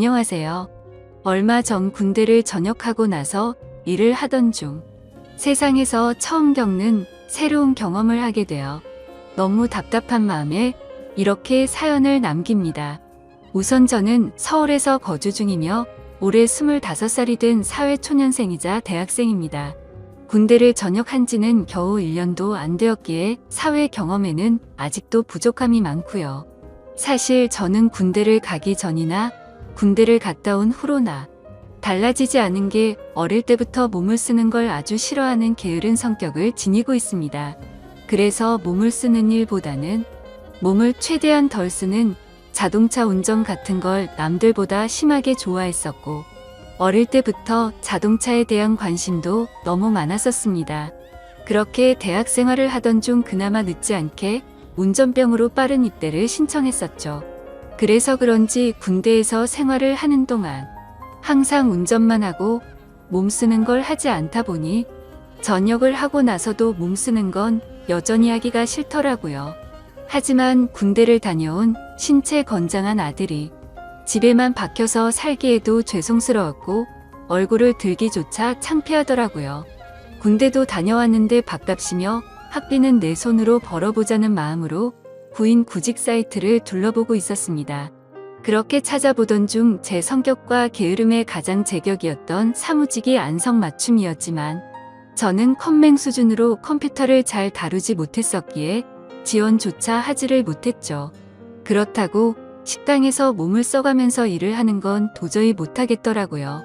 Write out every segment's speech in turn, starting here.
안녕하세요. 얼마 전 군대를 전역하고 나서 일을 하던 중 세상에서 처음 겪는 새로운 경험을 하게 되어 너무 답답한 마음에 이렇게 사연을 남깁니다. 우선 저는 서울에서 거주 중이며 올해 25살이 된 사회초년생이자 대학생입니다. 군대를 전역한 지는 겨우 1년도 안 되었기에 사회 경험에는 아직도 부족함이 많고요. 사실 저는 군대를 가기 전이나 군대를 갔다 온 후로나 달라지지 않은 게 어릴 때부터 몸을 쓰는 걸 아주 싫어하는 게으른 성격을 지니고 있습니다. 그래서 몸을 쓰는 일보다는 몸을 최대한 덜 쓰는 자동차 운전 같은 걸 남들보다 심하게 좋아했었고, 어릴 때부터 자동차에 대한 관심도 너무 많았었습니다. 그렇게 대학 생활을 하던 중 그나마 늦지 않게 운전병으로 빠른 입대를 신청했었죠. 그래서 그런지 군대에서 생활을 하는 동안 항상 운전만 하고 몸 쓰는 걸 하지 않다 보니 전역을 하고 나서도 몸 쓰는 건 여전히 하기가 싫더라고요. 하지만 군대를 다녀온 신체 건장한 아들이 집에만 박혀서 살기에도 죄송스러웠고 얼굴을 들기조차 창피하더라고요. 군대도 다녀왔는데 밥값이며 학비는 내 손으로 벌어보자는 마음으로 구인 구직 사이트를 둘러보고 있었습니다. 그렇게 찾아보던 중 제 성격과 게으름에 가장 제격이었던 사무직이 안성맞춤이었지만 저는 컴맹 수준으로 컴퓨터를 잘 다루지 못했었기에 지원조차 하지를 못했죠. 그렇다고 식당에서 몸을 써가면서 일을 하는 건 도저히 못하겠더라고요.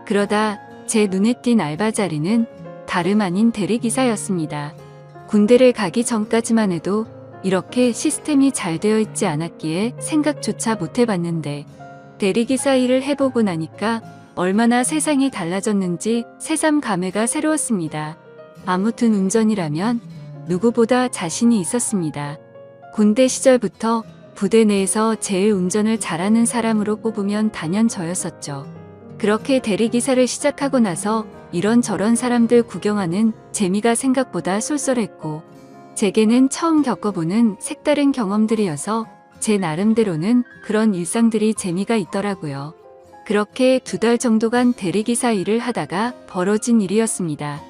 그러다 제 눈에 띈 알바 자리는 다름 아닌 대리기사였습니다. 군대를 가기 전까지만 해도 이렇게 시스템이 잘 되어 있지 않았기에 생각조차 못 해봤는데 대리기사 일을 해보고 나니까 얼마나 세상이 달라졌는지 새삼 감회가 새로웠습니다. 아무튼 운전이라면 누구보다 자신이 있었습니다. 군대 시절부터 부대 내에서 제일 운전을 잘하는 사람으로 꼽으면 단연 저였었죠. 그렇게 대리기사를 시작하고 나서 이런저런 사람들 구경하는 재미가 생각보다 쏠쏠했고 제게는 처음 겪어보는 색다른 경험들이어서 제 나름대로는 그런 일상들이 재미가 있더라고요. 그렇게 2달 정도간 대리기사 일을 하다가 벌어진 일이었습니다.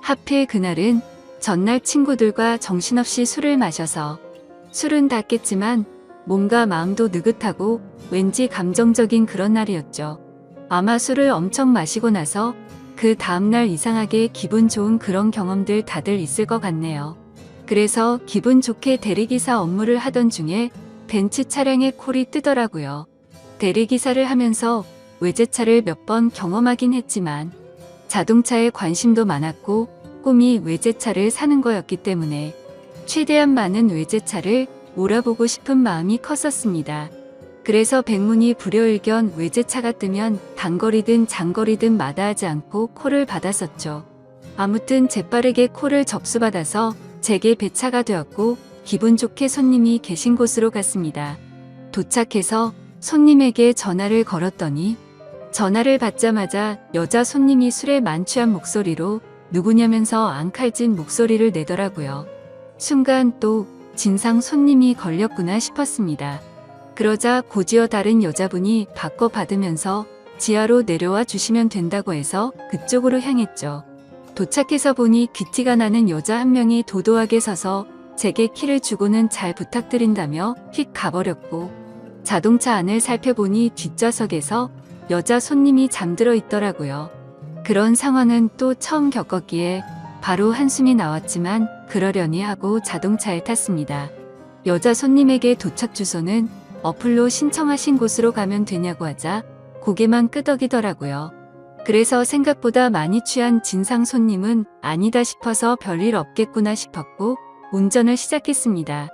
하필 그날은 전날 친구들과 정신없이 술을 마셔서 술은 다 깼지만 몸과 마음도 느긋하고 왠지 감정적인 그런 날이었죠. 아마 술을 엄청 마시고 나서 그 다음날 이상하게 기분 좋은 그런 경험들 다들 있을 것 같네요. 그래서 기분 좋게 대리기사 업무를 하던 중에 벤츠 차량에 콜이 뜨더라고요. 대리기사를 하면서 외제차를 몇 번 경험하긴 했지만 자동차에 관심도 많았고 꿈이 외제차를 사는 거였기 때문에 최대한 많은 외제차를 몰아보고 싶은 마음이 컸었습니다. 그래서 백문이 불여일견 외제차가 뜨면 단거리든 장거리든 마다하지 않고 콜을 받았었죠. 아무튼 재빠르게 콜을 접수받아서 제게 배차가 되었고 기분 좋게 손님이 계신 곳으로 갔습니다. 도착해서 손님에게 전화를 걸었더니 전화를 받자마자 여자 손님이 술에 만취한 목소리로 누구냐면서 앙칼진 목소리를 내더라고요. 순간 또 진상 손님이 걸렸구나 싶었습니다. 그러자 곧이어 다른 여자분이 바꿔 받으면서 지하로 내려와 주시면 된다고 해서 그쪽으로 향했죠. 도착해서 보니 귀티가 나는 여자 한 명이 도도하게 서서 제게 키를 주고는 잘 부탁드린다며 휙 가버렸고 자동차 안을 살펴보니 뒷좌석에서 여자 손님이 잠들어 있더라고요. 그런 상황은 또 처음 겪었기에 바로 한숨이 나왔지만 그러려니 하고 자동차에 탔습니다. 여자 손님에게 도착 주소는 어플로 신청하신 곳으로 가면 되냐고 하자 고개만 끄덕이더라고요. 그래서 생각보다 많이 취한 진상 손님은 아니다 싶어서 별일 없겠구나 싶었고 운전을 시작했습니다.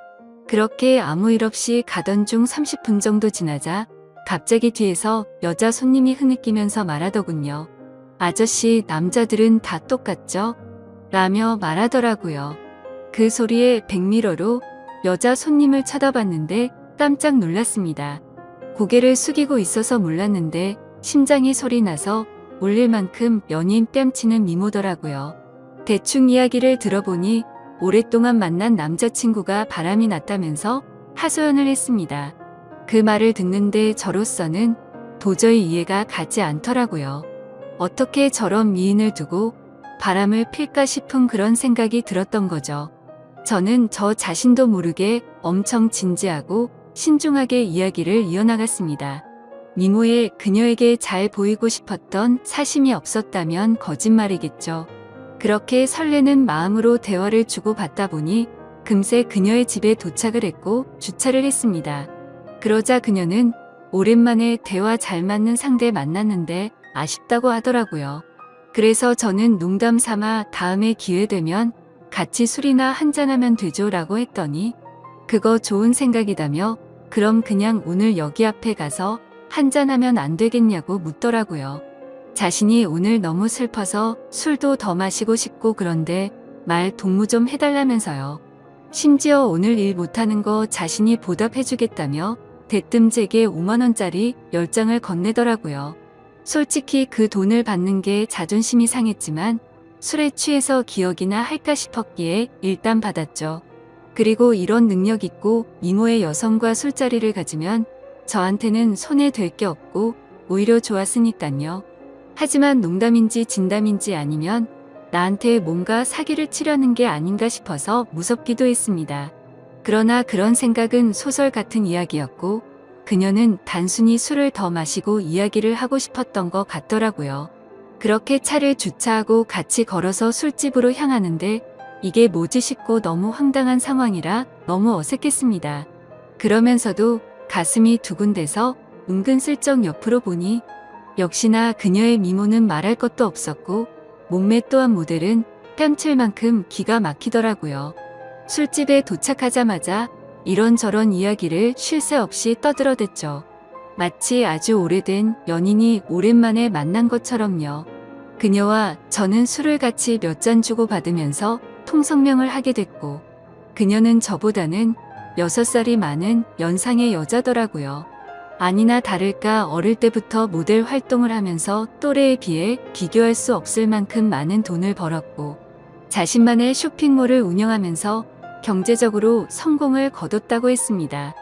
그렇게 아무 일 없이 가던 중 30분 정도 지나자 갑자기 뒤에서 여자 손님이 흐느끼면서 말하더군요. 아저씨, 남자들은 다 똑같죠? 라며 말하더라고요. 그 소리에 백미러로 여자 손님을 쳐다봤는데 깜짝 놀랐습니다. 고개를 숙이고 있어서 몰랐는데 심장이 소리나서 울릴 만큼 연인 뺨치는 미모더라고요. 대충 이야기를 들어보니 오랫동안 만난 남자친구가 바람이 났다면서 하소연을 했습니다. 그 말을 듣는데 저로서는 도저히 이해가 가지 않더라고요. 어떻게 저런 미인을 두고 바람을 필까 싶은 그런 생각이 들었던 거죠. 저는 저 자신도 모르게 엄청 진지하고 신중하게 이야기를 이어나갔습니다. 미모에 그녀에게 잘 보이고 싶었던 사심이 없었다면 거짓말이겠죠. 그렇게 설레는 마음으로 대화를 주고받다 보니 금세 그녀의 집에 도착을 했고 주차를 했습니다. 그러자 그녀는 오랜만에 대화 잘 맞는 상대 만났는데 아쉽다고 하더라고요. 그래서 저는 농담 삼아 다음에 기회 되면 같이 술이나 한잔하면 되죠 라고 했더니 그거 좋은 생각이다며 그럼 그냥 오늘 여기 앞에 가서 한잔하면 안 되겠냐고 묻더라고요. 자신이 오늘 너무 슬퍼서 술도 더 마시고 싶고 그런데 말 동무 좀 해달라면서요. 심지어 오늘 일 못하는 거 자신이 보답해주겠다며 대뜸 제게 5만원짜리 10장을 건네더라고요. 솔직히 그 돈을 받는 게 자존심이 상했지만 술에 취해서 기억이나 할까 싶었기에 일단 받았죠. 그리고 이런 능력 있고 미모의 여성과 술자리를 가지면 저한테는 손에 될 게 없고 오히려 좋았으니깐요. 하지만 농담인지 진담인지 아니면 나한테 뭔가 사기를 치려는 게 아닌가 싶어서 무섭기도 했습니다. 그러나 그런 생각은 소설 같은 이야기였고 그녀는 단순히 술을 더 마시고 이야기를 하고 싶었던 것 같더라고요. 그렇게 차를 주차하고 같이 걸어서 술집으로 향하는데 이게 뭐지 싶고 너무 황당한 상황이라 너무 어색했습니다. 그러면서도 가슴이 두근대서 은근슬쩍 옆으로 보니 역시나 그녀의 미모는 말할 것도 없었고 몸매 또한 모델은 뺨칠 만큼 기가 막히더라고요. 술집에 도착하자마자 이런저런 이야기를 쉴 새 없이 떠들어댔죠. 마치 아주 오래된 연인이 오랜만에 만난 것처럼요. 그녀와 저는 술을 같이 몇 잔 주고받으면서 통성명을 하게 됐고 그녀는 저보다는 6살이 많은 연상의 여자더라고요. 아니나 다를까 어릴 때부터 모델 활동을 하면서 또래에 비해 비교할 수 없을 만큼 많은 돈을 벌었고 자신만의 쇼핑몰을 운영하면서 경제적으로 성공을 거뒀다고 했습니다.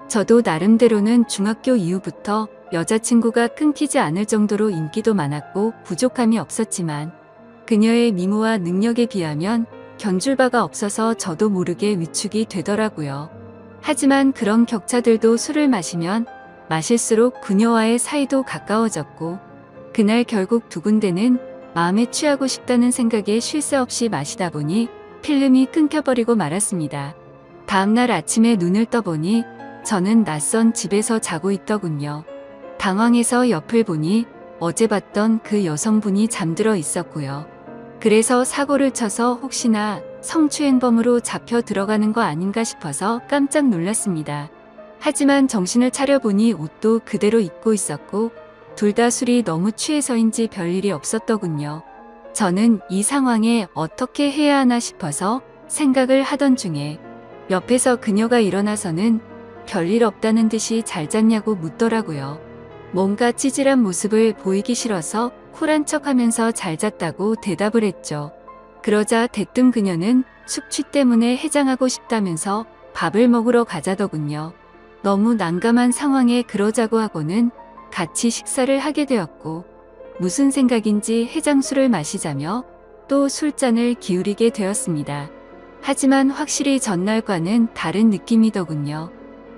저도 나름대로는 중학교 이후부터 여자친구가 끊기지 않을 정도로 인기도 많았고 부족함이 없었지만 그녀의 미모와 능력에 비하면 견줄 바가 없어서 저도 모르게 위축이 되더라고요. 하지만 그런 격차들도 술을 마시면 마실수록 그녀와의 사이도 가까워졌고 그날 결국 두군데는 마음에 취하고 싶다는 생각에 쉴 새 없이 마시다 보니 필름이 끊겨버리고 말았습니다. 다음날 아침에 눈을 떠보니 저는 낯선 집에서 자고 있더군요. 당황해서 옆을 보니 어제 봤던 그 여성분이 잠들어 있었고요. 그래서 사고를 쳐서 혹시나 성추행범으로 잡혀 들어가는 거 아닌가 싶어서 깜짝 놀랐습니다. 하지만 정신을 차려보니 옷도 그대로 입고 있었고 둘 다 술이 너무 취해서인지 별일이 없었더군요. 저는 이 상황에 어떻게 해야 하나 싶어서 생각을 하던 중에 옆에서 그녀가 일어나서는 별일 없다는 듯이 잘 잤냐고 묻더라고요. 뭔가 찌질한 모습을 보이기 싫어서 쿨한 척하면서 잘 잤다고 대답을 했죠. 그러자 대뜸 그녀는 숙취 때문에 해장하고 싶다면서 밥을 먹으러 가자더군요. 너무 난감한 상황에 그러자고 하고는 같이 식사를 하게 되었고 무슨 생각인지 해장술을 마시자며 또 술잔을 기울이게 되었습니다. 하지만 확실히 전날과는 다른 느낌이더군요.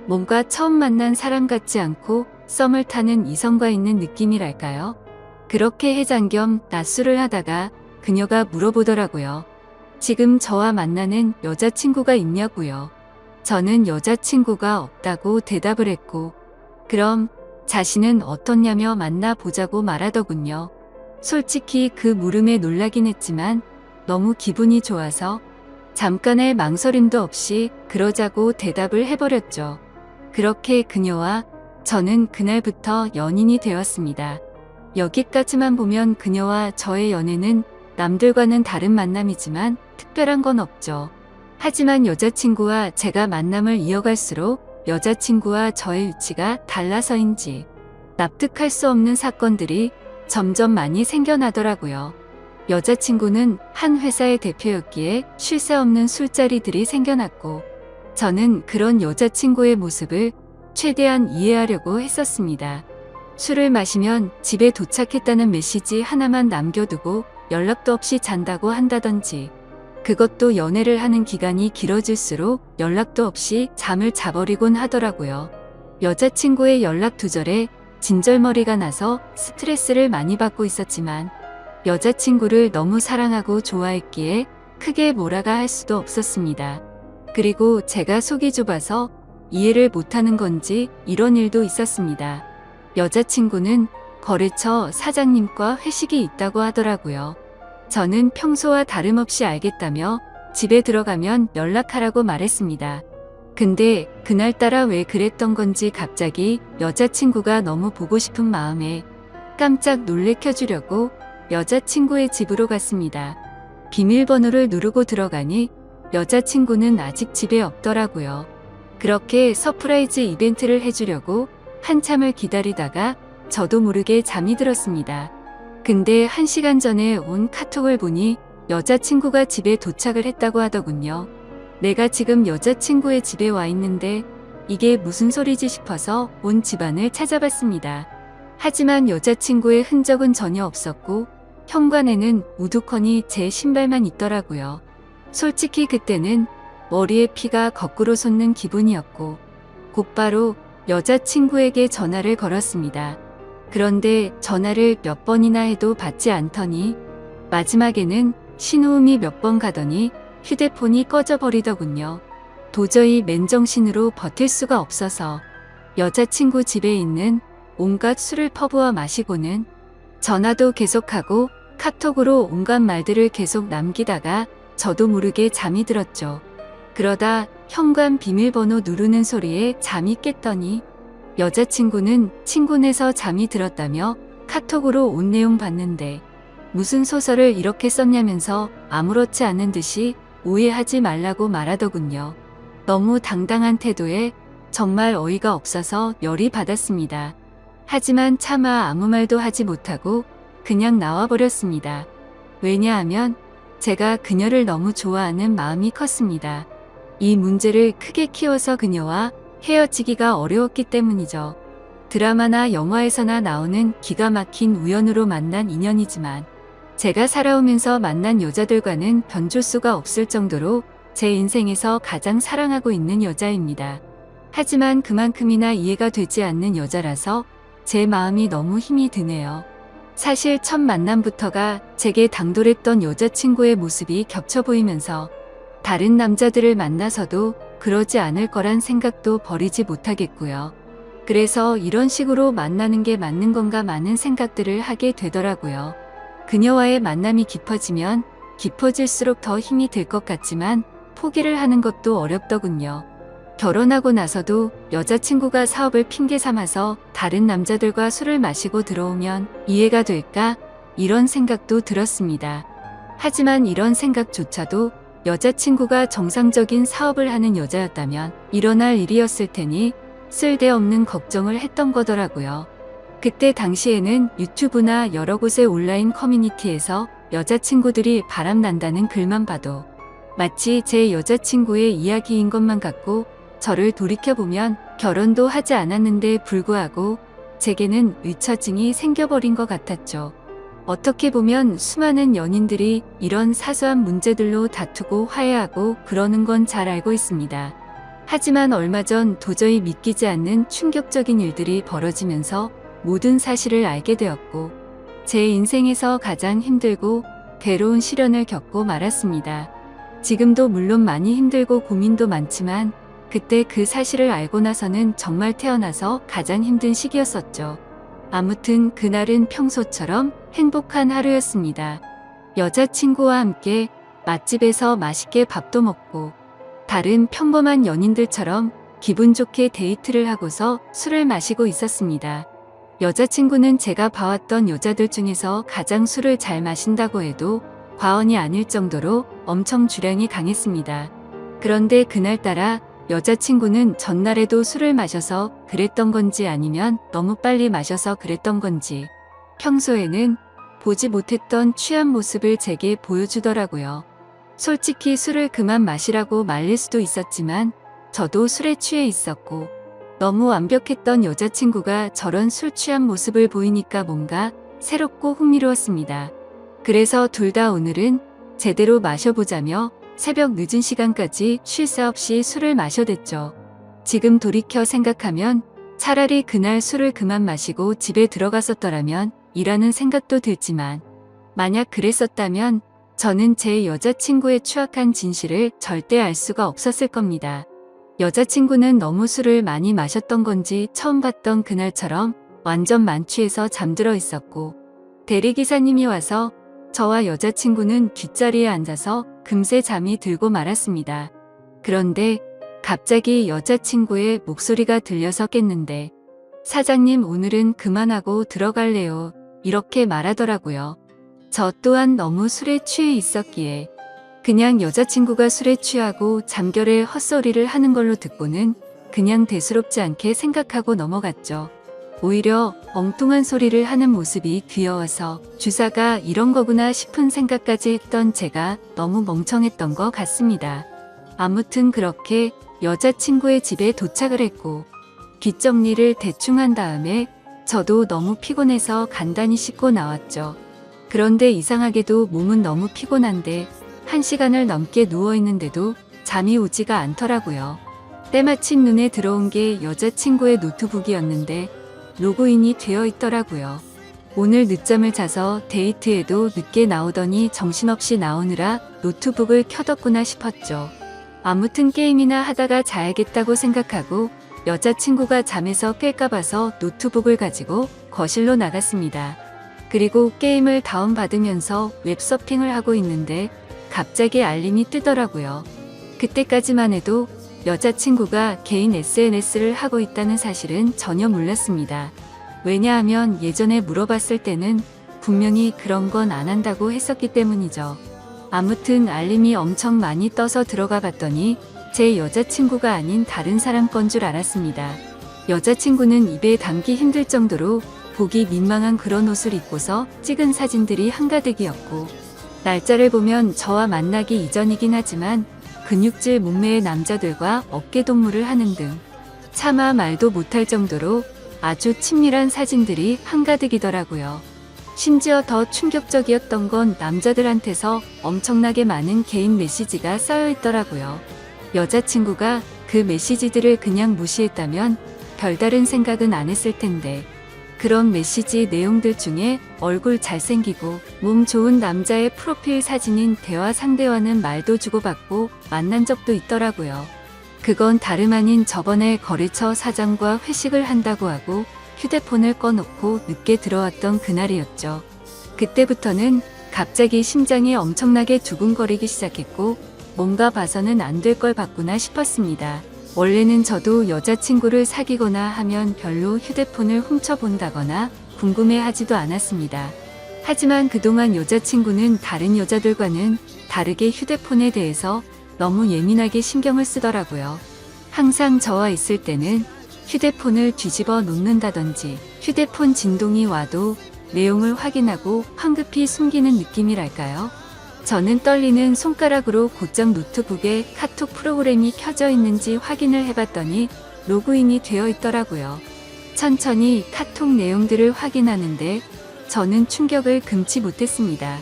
뭔가 처음 만난 사람 같지 않고 썸을 타는 이성과 있는 느낌이랄까요? 그렇게 해장 겸 낮술을 하다가 그녀가 물어보더라고요. 지금 저와 만나는 여자친구가 있냐고요. 저는 여자친구가 없다고 대답을 했고 그럼 자신은 어떻냐며 만나보자고 말하더군요. 솔직히 그 물음에 놀라긴 했지만 너무 기분이 좋아서 잠깐의 망설임도 없이 그러자고 대답을 해버렸죠. 그렇게 그녀와 저는 그날부터 연인이 되었습니다. 여기까지만 보면 그녀와 저의 연애는 남들과는 다른 만남이지만 특별한 건 없죠. 하지만 여자친구와 제가 만남을 이어갈수록 여자친구와 저의 위치가 달라서인지 납득할 수 없는 사건들이 점점 많이 생겨나더라고요. 여자친구는 한 회사의 대표였기에 쉴 새 없는 술자리들이 생겨났고 저는 그런 여자친구의 모습을 최대한 이해하려고 했었습니다. 술을 마시면 집에 도착했다는 메시지 하나만 남겨두고 연락도 없이 잔다고 한다든지, 그것도 연애를 하는 기간이 길어질수록 연락도 없이 잠을 자버리곤 하더라고요. 여자친구의 연락 두절에 진절머리가 나서 스트레스를 많이 받고 있었지만 여자친구를 너무 사랑하고 좋아했기에 크게 뭐라가 할 수도 없었습니다. 그리고 제가 속이 좁아서 이해를 못하는 건지 이런 일도 있었습니다. 여자친구는 거래처 사장님과 회식이 있다고 하더라고요. 저는 평소와 다름없이 알겠다며 집에 들어가면 연락하라고 말했습니다. 근데 그날따라 왜 그랬던 건지 갑자기 여자친구가 너무 보고 싶은 마음에 깜짝 놀래켜주려고 여자친구의 집으로 갔습니다. 비밀번호를 누르고 들어가니 여자친구는 아직 집에 없더라고요. 그렇게 서프라이즈 이벤트를 해주려고 한참을 기다리다가 저도 모르게 잠이 들었습니다. 근데 1시간 전에 온 카톡을 보니 여자친구가 집에 도착을 했다고 하더군요. 내가 지금 여자친구의 집에 와 있는데 이게 무슨 소리지 싶어서 온 집안을 찾아봤습니다. 하지만 여자친구의 흔적은 전혀 없었고 현관에는 우두커니 제 신발만 있더라고요. 솔직히 그때는 머리에 피가 거꾸로 솟는 기분이었고 곧바로 여자친구에게 전화를 걸었습니다. 그런데 전화를 몇 번이나 해도 받지 않더니 마지막에는 신호음이 몇 번 가더니 휴대폰이 꺼져버리더군요. 도저히 맨정신으로 버틸 수가 없어서 여자친구 집에 있는 온갖 술을 퍼부어 마시고는 전화도 계속하고 카톡으로 온갖 말들을 계속 남기다가 저도 모르게 잠이 들었죠. 그러다 현관 비밀번호 누르는 소리에 잠이 깼더니 여자친구는 친구네서 잠이 들었다며 카톡으로 온 내용 봤는데 무슨 소설을 이렇게 썼냐면서 아무렇지 않은 듯이 오해하지 말라고 말하더군요. 너무 당당한 태도에 정말 어이가 없어서 열이 받았습니다. 하지만 차마 아무 말도 하지 못하고 그냥 나와버렸습니다. 왜냐하면 제가 그녀를 너무 좋아하는 마음이 컸습니다. 이 문제를 크게 키워서 그녀와 헤어지기가 어려웠기 때문이죠. 드라마나 영화에서나 나오는 기가 막힌 우연으로 만난 인연이지만 제가 살아오면서 만난 여자들과는 변줄 수가 없을 정도로 제 인생에서 가장 사랑하고 있는 여자입니다. 하지만 그만큼이나 이해가 되지 않는 여자라서 제 마음이 너무 힘이 드네요. 사실 첫 만남부터가 제게 당돌했던 여자친구의 모습이 겹쳐 보이면서 다른 남자들을 만나서도 그러지 않을 거란 생각도 버리지 못하겠고요. 그래서 이런 식으로 만나는 게 맞는 건가 많은 생각들을 하게 되더라고요. 그녀와의 만남이 깊어지면 깊어질수록 더 힘이 들 것 같지만 포기를 하는 것도 어렵더군요. 결혼하고 나서도 여자친구가 사업을 핑계 삼아서 다른 남자들과 술을 마시고 들어오면 이해가 될까? 이런 생각도 들었습니다. 하지만 이런 생각조차도 여자친구가 정상적인 사업을 하는 여자였다면 일어날 일이었을 테니 쓸데없는 걱정을 했던 거더라고요. 그때 당시에는 유튜브나 여러 곳의 온라인 커뮤니티에서 여자친구들이 바람난다는 글만 봐도 마치 제 여자친구의 이야기인 것만 같고 저를 돌이켜보면 결혼도 하지 않았는데 불구하고 제게는 의처증이 생겨버린 것 같았죠. 어떻게 보면 수많은 연인들이 이런 사소한 문제들로 다투고 화해하고 그러는 건 잘 알고 있습니다. 하지만 얼마 전 도저히 믿기지 않는 충격적인 일들이 벌어지면서 모든 사실을 알게 되었고 제 인생에서 가장 힘들고 괴로운 시련을 겪고 말았습니다. 지금도 물론 많이 힘들고 고민도 많지만 그때 그 사실을 알고 나서는 정말 태어나서 가장 힘든 시기였었죠. 아무튼 그날은 평소처럼 행복한 하루였습니다. 여자친구와 함께 맛집에서 맛있게 밥도 먹고 다른 평범한 연인들처럼 기분 좋게 데이트를 하고서 술을 마시고 있었습니다. 여자친구는 제가 봐왔던 여자들 중에서 가장 술을 잘 마신다고 해도 과언이 아닐 정도로 엄청 주량이 강했습니다. 그런데 그날따라 여자친구는 전날에도 술을 마셔서 그랬던 건지 아니면 너무 빨리 마셔서 그랬던 건지 평소에는 보지 못했던 취한 모습을 제게 보여주더라고요. 솔직히 술을 그만 마시라고 말릴 수도 있었지만 저도 술에 취해 있었고 너무 완벽했던 여자친구가 저런 술 취한 모습을 보이니까 뭔가 새롭고 흥미로웠습니다. 그래서 둘 다 오늘은 제대로 마셔보자며 새벽 늦은 시간까지 쉴 새 없이 술을 마셔댔죠. 지금 돌이켜 생각하면 차라리 그날 술을 그만 마시고 집에 들어갔었더라면 이라는 생각도 들지만, 만약 그랬었다면 저는 제 여자친구의 추악한 진실을 절대 알 수가 없었을 겁니다. 여자친구는 너무 술을 많이 마셨던 건지 처음 봤던 그날처럼 완전 만취해서 잠들어 있었고, 대리기사님이 와서 저와 여자친구는 뒷자리에 앉아서 금세 잠이 들고 말았습니다. 그런데 갑자기 여자친구의 목소리가 들려서 깼는데, 사장님 오늘은 그만하고 들어갈래요. 이렇게 말하더라고요. 저 또한 너무 술에 취해 있었기에 그냥 여자친구가 술에 취하고 잠결에 헛소리를 하는 걸로 듣고는 그냥 대수롭지 않게 생각하고 넘어갔죠. 오히려 엉뚱한 소리를 하는 모습이 귀여워서 주사가 이런 거구나 싶은 생각까지 했던 제가 너무 멍청했던 것 같습니다. 아무튼 그렇게 여자친구의 집에 도착을 했고 뒷정리를 대충 한 다음에 저도 너무 피곤해서 간단히 씻고 나왔죠. 그런데 이상하게도 몸은 너무 피곤한데 1시간을 넘게 누워있는데도 잠이 오지가 않더라고요. 때마침 눈에 들어온 게 여자친구의 노트북이었는데 로그인이 되어 있더라고요. 오늘 늦잠을 자서 데이트에도 늦게 나오더니 정신없이 나오느라 노트북을 켜뒀구나 싶었죠. 아무튼 게임이나 하다가 자야겠다고 생각하고 여자친구가 잠에서 깰까 봐서 노트북을 가지고 거실로 나갔습니다. 그리고 게임을 다운받으면서 웹서핑을 하고 있는데 갑자기 알림이 뜨더라고요. 그때까지만 해도 여자친구가 개인 SNS를 하고 있다는 사실은 전혀 몰랐습니다. 왜냐하면 예전에 물어봤을 때는 분명히 그런 건 안 한다고 했었기 때문이죠. 아무튼 알림이 엄청 많이 떠서 들어가 봤더니 제 여자친구가 아닌 다른 사람 건 줄 알았습니다. 여자친구는 입에 담기 힘들 정도로 보기 민망한 그런 옷을 입고서 찍은 사진들이 한가득이었고, 날짜를 보면 저와 만나기 이전이긴 하지만 근육질 몸매의 남자들과 어깨동무를 하는 등 차마 말도 못할 정도로 아주 친밀한 사진들이 한가득이더라고요. 심지어 더 충격적이었던 건 남자들한테서 엄청나게 많은 개인 메시지가 쌓여 있더라고요. 여자친구가 그 메시지들을 그냥 무시했다면 별다른 생각은 안 했을 텐데, 그런 메시지 내용들 중에 얼굴 잘생기고 몸 좋은 남자의 프로필 사진인 대화 상대와는 말도 주고받고 만난 적도 있더라고요. 그건 다름 아닌 저번에 거래처 사장과 회식을 한다고 하고 휴대폰을 꺼놓고 늦게 들어왔던 그날이었죠. 그때부터는 갑자기 심장이 엄청나게 두근거리기 시작했고 뭔가 봐서는 안 될 걸 봤구나 싶었습니다. 원래는 저도 여자친구를 사귀거나 하면 별로 휴대폰을 훔쳐본다거나 궁금해하지도 않았습니다. 하지만 그동안 여자친구는 다른 여자들과는 다르게 휴대폰에 대해서 너무 예민하게 신경을 쓰더라고요. 항상 저와 있을 때는 휴대폰을 뒤집어 놓는다든지 휴대폰 진동이 와도 내용을 확인하고 황급히 숨기는 느낌이랄까요? 저는 떨리는 손가락으로 곧장 노트북에 카톡 프로그램이 켜져 있는지 확인을 해봤더니 로그인이 되어 있더라고요. 천천히 카톡 내용들을 확인하는데 저는 충격을 금치 못했습니다.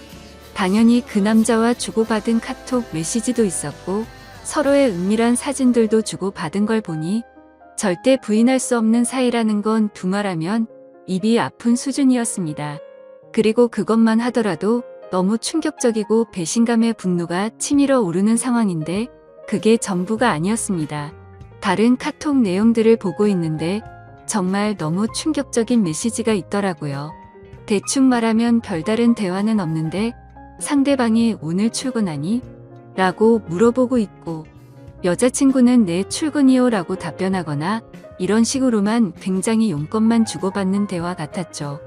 당연히 그 남자와 주고받은 카톡 메시지도 있었고 서로의 은밀한 사진들도 주고받은 걸 보니 절대 부인할 수 없는 사이라는 건 두말하면 입이 아픈 수준이었습니다. 그리고 그것만 하더라도 너무 충격적이고 배신감의 분노가 치밀어 오르는 상황인데 그게 전부가 아니었습니다. 다른 카톡 내용들을 보고 있는데 정말 너무 충격적인 메시지가 있더라고요. 대충 말하면 별다른 대화는 없는데 상대방이 오늘 출근하니? 라고 물어보고 있고 여자친구는 네 출근이요 라고 답변하거나 이런 식으로만 굉장히 용건만 주고받는 대화 같았죠.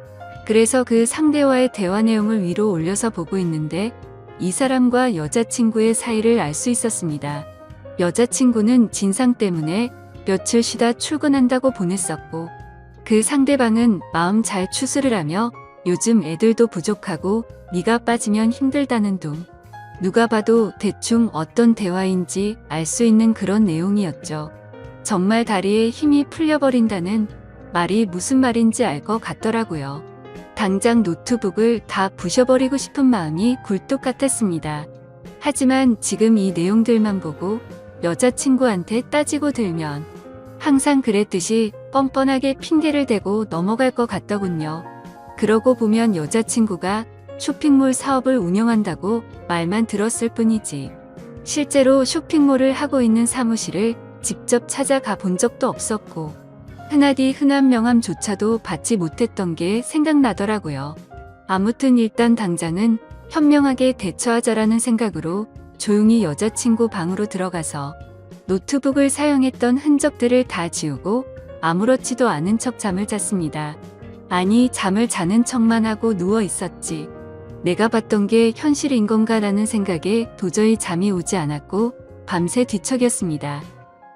그래서 그 상대와의 대화 내용을 위로 올려서 보고 있는데 이 사람과 여자친구의 사이를 알 수 있었습니다. 여자친구는 진상 때문에 며칠 쉬다 출근한다고 보냈었고 그 상대방은 마음 잘 추스를 하며 요즘 애들도 부족하고 네가 빠지면 힘들다는 둥 누가 봐도 대충 어떤 대화인지 알 수 있는 그런 내용이었죠. 정말 다리에 힘이 풀려버린다는 말이 무슨 말인지 알 것 같더라고요. 당장 노트북을 다 부셔버리고 싶은 마음이 굴뚝 같았습니다. 하지만 지금 이 내용들만 보고 여자친구한테 따지고 들면 항상 그랬듯이 뻔뻔하게 핑계를 대고 넘어갈 것 같더군요. 그러고 보면 여자친구가 쇼핑몰 사업을 운영한다고 말만 들었을 뿐이지 실제로 쇼핑몰을 하고 있는 사무실을 직접 찾아가 본 적도 없었고 흔하디 흔한 명함조차도 받지 못했던 게 생각나더라고요. 아무튼 일단 당장은 현명하게 대처하자라는 생각으로 조용히 여자친구 방으로 들어가서 노트북을 사용했던 흔적들을 다 지우고 아무렇지도 않은 척 잠을 잤습니다. 아니 잠을 자는 척만 하고 누워 있었지. 내가 봤던 게 현실인 건가라는 생각에 도저히 잠이 오지 않았고 밤새 뒤척였습니다.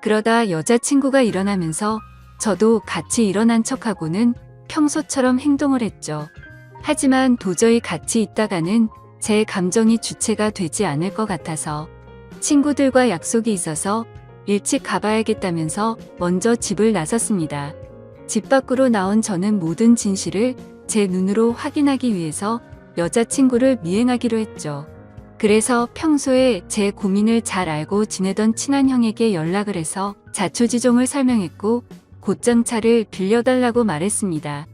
그러다 여자친구가 일어나면서 저도 같이 일어난 척하고는 평소처럼 행동을 했죠. 하지만 도저히 같이 있다가는 제 감정이 주체가 되지 않을 것 같아서 친구들과 약속이 있어서 일찍 가봐야겠다면서 먼저 집을 나섰습니다. 집 밖으로 나온 저는 모든 진실을 제 눈으로 확인하기 위해서 여자친구를 미행하기로 했죠. 그래서 평소에 제 고민을 잘 알고 지내던 친한 형에게 연락을 해서 자초지종을 설명했고 곧장 차를 빌려달라고 말했습니다.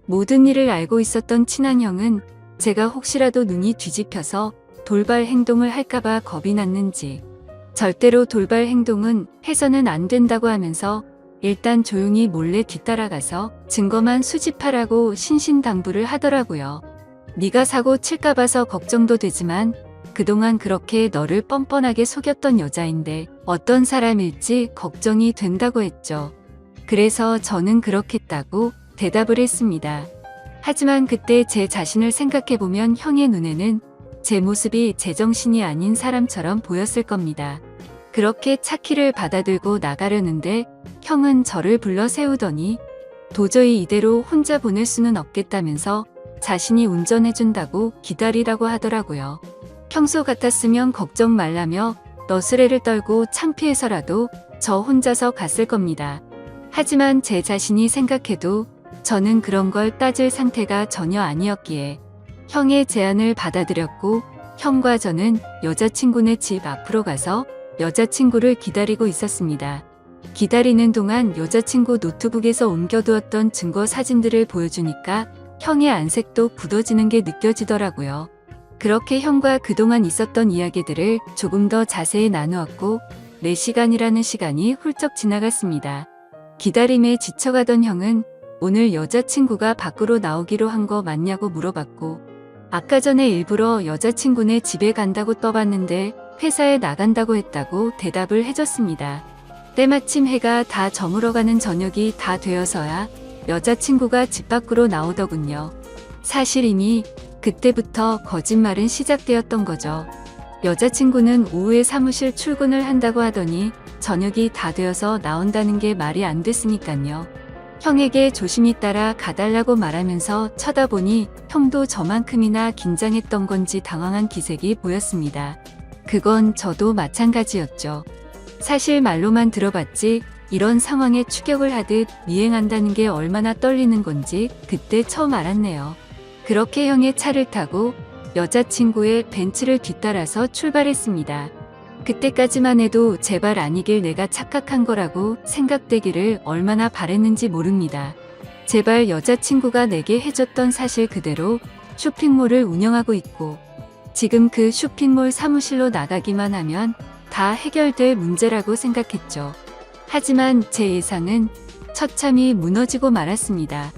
모든 일을 알고 있었던 친한 형은 제가 혹시라도 눈이 뒤집혀서 돌발 행동을 할까봐 겁이 났는지 절대로 돌발 행동은 해서는 안 된다고 하면서 일단 조용히 몰래 뒤따라가서 증거만 수집하라고 신신당부를 하더라고요. 네가 사고 칠까 봐서 걱정도 되지만 그동안 그렇게 너를 뻔뻔하게 속였던 여자인데 어떤 사람일지 걱정이 된다고 했죠. 그래서 저는 그렇겠다고 대답을 했습니다. 하지만 그때 제 자신을 생각해보면 형의 눈에는 제 모습이 제정신이 아닌 사람처럼 보였을 겁니다. 그렇게 차키를 받아들고 나가려는데 형은 저를 불러 세우더니 도저히 이대로 혼자 보낼 수는 없겠다면서 자신이 운전해준다고 기다리라고 하더라고요. 평소 같았으면 걱정 말라며 너스레를 떨고 창피해서라도 저 혼자서 갔을 겁니다. 하지만 제 자신이 생각해도 저는 그런 걸 따질 상태가 전혀 아니었기에 형의 제안을 받아들였고 형과 저는 여자친구네 집 앞으로 가서 여자친구를 기다리고 있었습니다. 기다리는 동안 여자친구 노트북에서 옮겨두었던 증거 사진들을 보여주니까 형의 안색도 굳어지는 게 느껴지더라고요. 그렇게 형과 그동안 있었던 이야기들을 조금 더 자세히 나누었고 4시간이라는 시간이 훌쩍 지나갔습니다. 기다림에 지쳐가던 형은 오늘 여자친구가 밖으로 나오기로 한 거 맞냐고 물어봤고 아까 전에 일부러 여자친구네 집에 간다고 떠봤는데 회사에 나간다고 했다고 대답을 해줬습니다. 때마침 해가 다 저물어가는 저녁이 다 되어서야 여자친구가 집 밖으로 나오더군요. 사실 이미 그때부터 거짓말은 시작되었던 거죠. 여자친구는 오후에 사무실 출근을 한다고 하더니 저녁이 다 되어서 나온다는 게 말이 안 됐으니까요. 형에게 조심히 따라 가달라고 말하면서 쳐다보니 형도 저만큼이나 긴장했던 건지 당황한 기색이 보였습니다. 그건 저도 마찬가지였죠. 사실 말로만 들어봤지 이런 상황에 추격을 하듯 미행한다는 게 얼마나 떨리는 건지 그때 처음 알았네요. 그렇게 형의 차를 타고 여자친구의 벤츠를 뒤따라서 출발했습니다. 그때까지만 해도 제발 아니길 내가 착각한 거라고 생각되기를 얼마나 바랬는지 모릅니다. 제발 여자친구가 내게 해줬던 사실 그대로 쇼핑몰을 운영하고 있고 지금 그 쇼핑몰 사무실로 나가기만 하면 다 해결될 문제라고 생각했죠. 하지만 제 예상은 처참히 무너지고 말았습니다.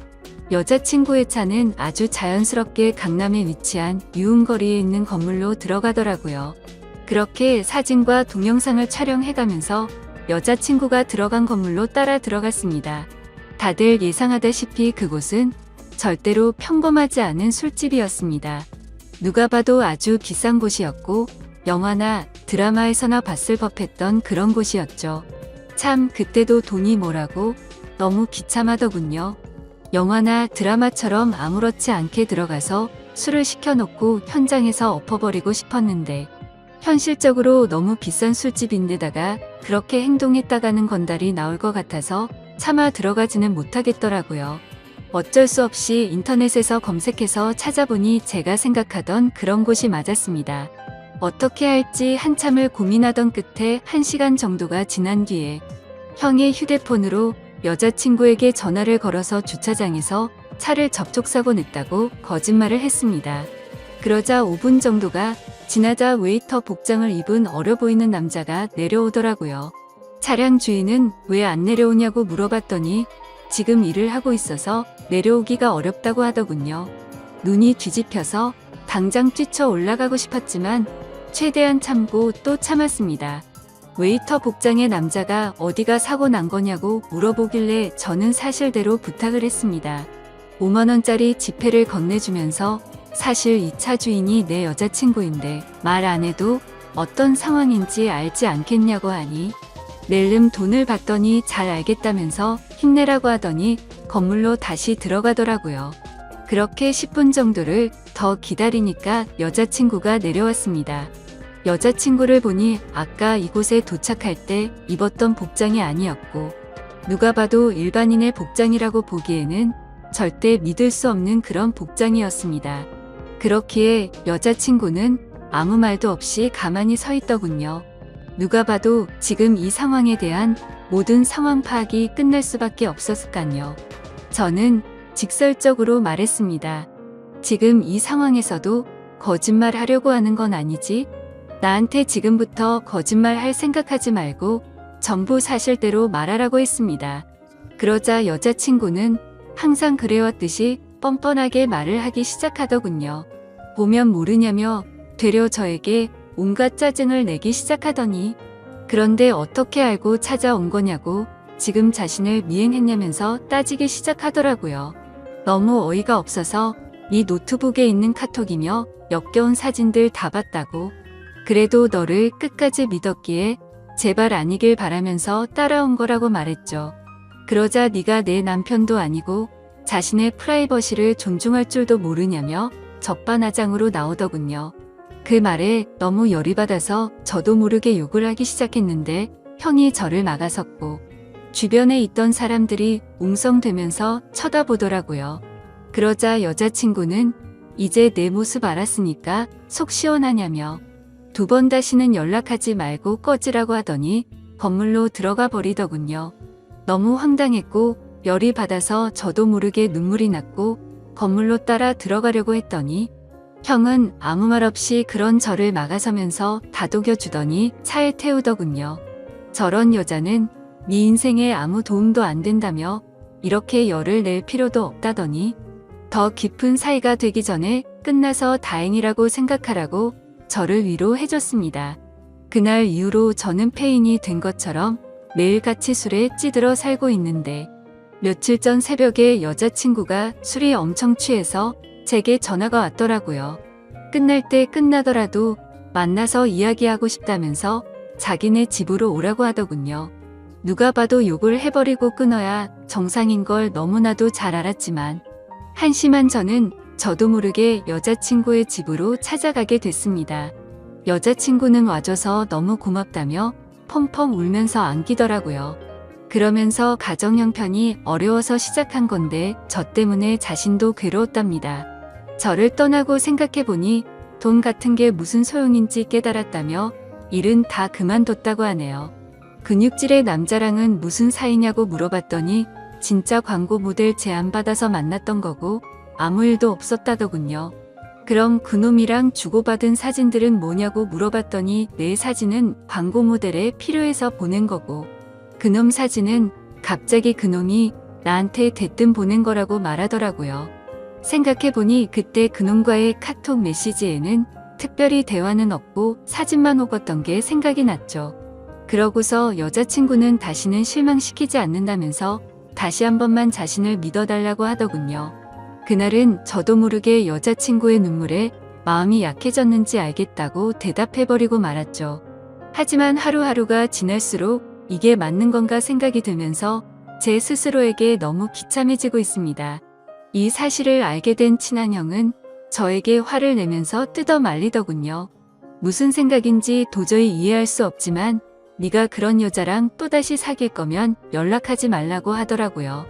여자친구의 차는 아주 자연스럽게 강남에 위치한 유흥거리에 있는 건물로 들어가더라고요. 그렇게 사진과 동영상을 촬영해가면서 여자친구가 들어간 건물로 따라 들어갔습니다. 다들 예상하다시피 그곳은 절대로 평범하지 않은 술집이었습니다. 누가 봐도 아주 비싼 곳이었고 영화나 드라마에서나 봤을 법했던 그런 곳이었죠. 참 그때도 돈이 뭐라고 너무 비참하더군요. 영화나 드라마처럼 아무렇지 않게 들어가서 술을 시켜놓고 현장에서 엎어버리고 싶었는데 현실적으로 너무 비싼 술집인데다가 그렇게 행동했다가는 건달이 나올 것 같아서 차마 들어가지는 못하겠더라고요. 어쩔 수 없이 인터넷에서 검색해서 찾아보니 제가 생각하던 그런 곳이 맞았습니다. 어떻게 할지 한참을 고민하던 끝에 1시간 정도가 지난 뒤에 형의 휴대폰으로 여자친구에게 전화를 걸어서 주차장에서 차를 접촉사고 냈다고 거짓말을 했습니다. 그러자 5분 정도가 지나자 웨이터 복장을 입은 어려 보이는 남자가 내려오더라고요. 차량 주인은 왜 안 내려오냐고 물어봤더니 지금 일을 하고 있어서 내려오기가 어렵다고 하더군요. 눈이 뒤집혀서 당장 뛰쳐 올라가고 싶었지만 최대한 참고 또 참았습니다. 웨이터 복장의 남자가 어디가 사고 난 거냐고 물어보길래 저는 사실대로 부탁을 했습니다. 5만원짜리 지폐를 건네주면서 사실 이 차 주인이 내 여자친구인데 말 안 해도 어떤 상황인지 알지 않겠냐고 하니 낼름 돈을 받더니 잘 알겠다면서 힘내라고 하더니 건물로 다시 들어가더라고요. 그렇게 10분 정도를 더 기다리니까 여자친구가 내려왔습니다. 여자친구를 보니 아까 이곳에 도착할 때 입었던 복장이 아니었고 누가 봐도 일반인의 복장이라고 보기에는 절대 믿을 수 없는 그런 복장이었습니다. 그렇기에 여자친구는 아무 말도 없이 가만히 서 있더군요. 누가 봐도 지금 이 상황에 대한 모든 상황 파악이 끝날 수밖에 없었을까요. 저는 직설적으로 말했습니다. 지금 이 상황에서도 거짓말 하려고 하는 건 아니지? 나한테 지금부터 거짓말 할 생각하지 말고 전부 사실대로 말하라고 했습니다. 그러자 여자친구는 항상 그래왔듯이 뻔뻔하게 말을 하기 시작하더군요. 보면 모르냐며 되려 저에게 온갖 짜증을 내기 시작하더니 그런데 어떻게 알고 찾아온 거냐고 지금 자신을 미행했냐면서 따지기 시작하더라고요. 너무 어이가 없어서 네 노트북에 있는 카톡이며 역겨운 사진들 다 봤다고. 그래도 너를 끝까지 믿었기에 제발 아니길 바라면서 따라온 거라고 말했죠. 그러자 네가 내 남편도 아니고 자신의 프라이버시를 존중할 줄도 모르냐며 적반하장으로 나오더군요. 그 말에 너무 열이 받아서 저도 모르게 욕을 하기 시작했는데 형이 저를 막아섰고 주변에 있던 사람들이 웅성대면서 쳐다보더라고요. 그러자 여자친구는 이제 내 모습 알았으니까 속 시원하냐며 2번 다시는 연락하지 말고 꺼지라고 하더니 건물로 들어가 버리더군요. 너무 황당했고 열이 받아서 저도 모르게 눈물이 났고 건물로 따라 들어가려고 했더니 형은 아무 말 없이 그런 저를 막아서면서 다독여주더니 차에 태우더군요. 저런 여자는 네 인생에 아무 도움도 안 된다며 이렇게 열을 낼 필요도 없다더니 더 깊은 사이가 되기 전에 끝나서 다행이라고 생각하라고 저를 위로해줬습니다. 그날 이후로 저는 폐인이 된 것처럼 매일같이 술에 찌들어 살고 있는데 며칠 전 새벽에 여자친구가 술이 엄청 취해서 제게 전화가 왔더라고요. 끝날 때 끝나더라도 만나서 이야기하고 싶다면서 자기네 집으로 오라고 하더군요. 누가 봐도 욕을 해버리고 끊어야 정상인 걸 너무나도 잘 알았지만 한심한 저는 저도 모르게 여자친구의 집으로 찾아가게 됐습니다. 여자친구는 와줘서 너무 고맙다며 펑펑 울면서 안기더라고요. 그러면서 가정 형편이 어려워서 시작한 건데 저 때문에 자신도 괴로웠답니다. 저를 떠나고 생각해보니 돈 같은 게 무슨 소용인지 깨달았다며 일은 다 그만뒀다고 하네요. 근육질의 남자랑은 무슨 사이냐고 물어봤더니 진짜 광고 모델 제안받아서 만났던 거고 아무 일도 없었다더군요. 그럼 그놈이랑 주고받은 사진들은 뭐냐고 물어봤더니 내 사진은 광고 모델에 필요해서 보낸 거고 그놈 사진은 갑자기 그놈이 나한테 대뜸 보낸 거라고 말하더라고요. 생각해보니 그때 그놈과의 카톡 메시지에는 특별히 대화는 없고 사진만 오갔던 게 생각이 났죠. 그러고서 여자친구는 다시는 실망시키지 않는다면서 다시 한 번만 자신을 믿어달라고 하더군요. 그날은 저도 모르게 여자친구의 눈물에 마음이 약해졌는지 알겠다고 대답해버리고 말았죠. 하지만 하루하루가 지날수록 이게 맞는 건가 생각이 들면서 제 스스로에게 너무 비참해지고 있습니다. 이 사실을 알게 된 친한 형은 저에게 화를 내면서 뜯어 말리더군요. 무슨 생각인지 도저히 이해할 수 없지만 네가 그런 여자랑 또다시 사귈 거면 연락하지 말라고 하더라고요.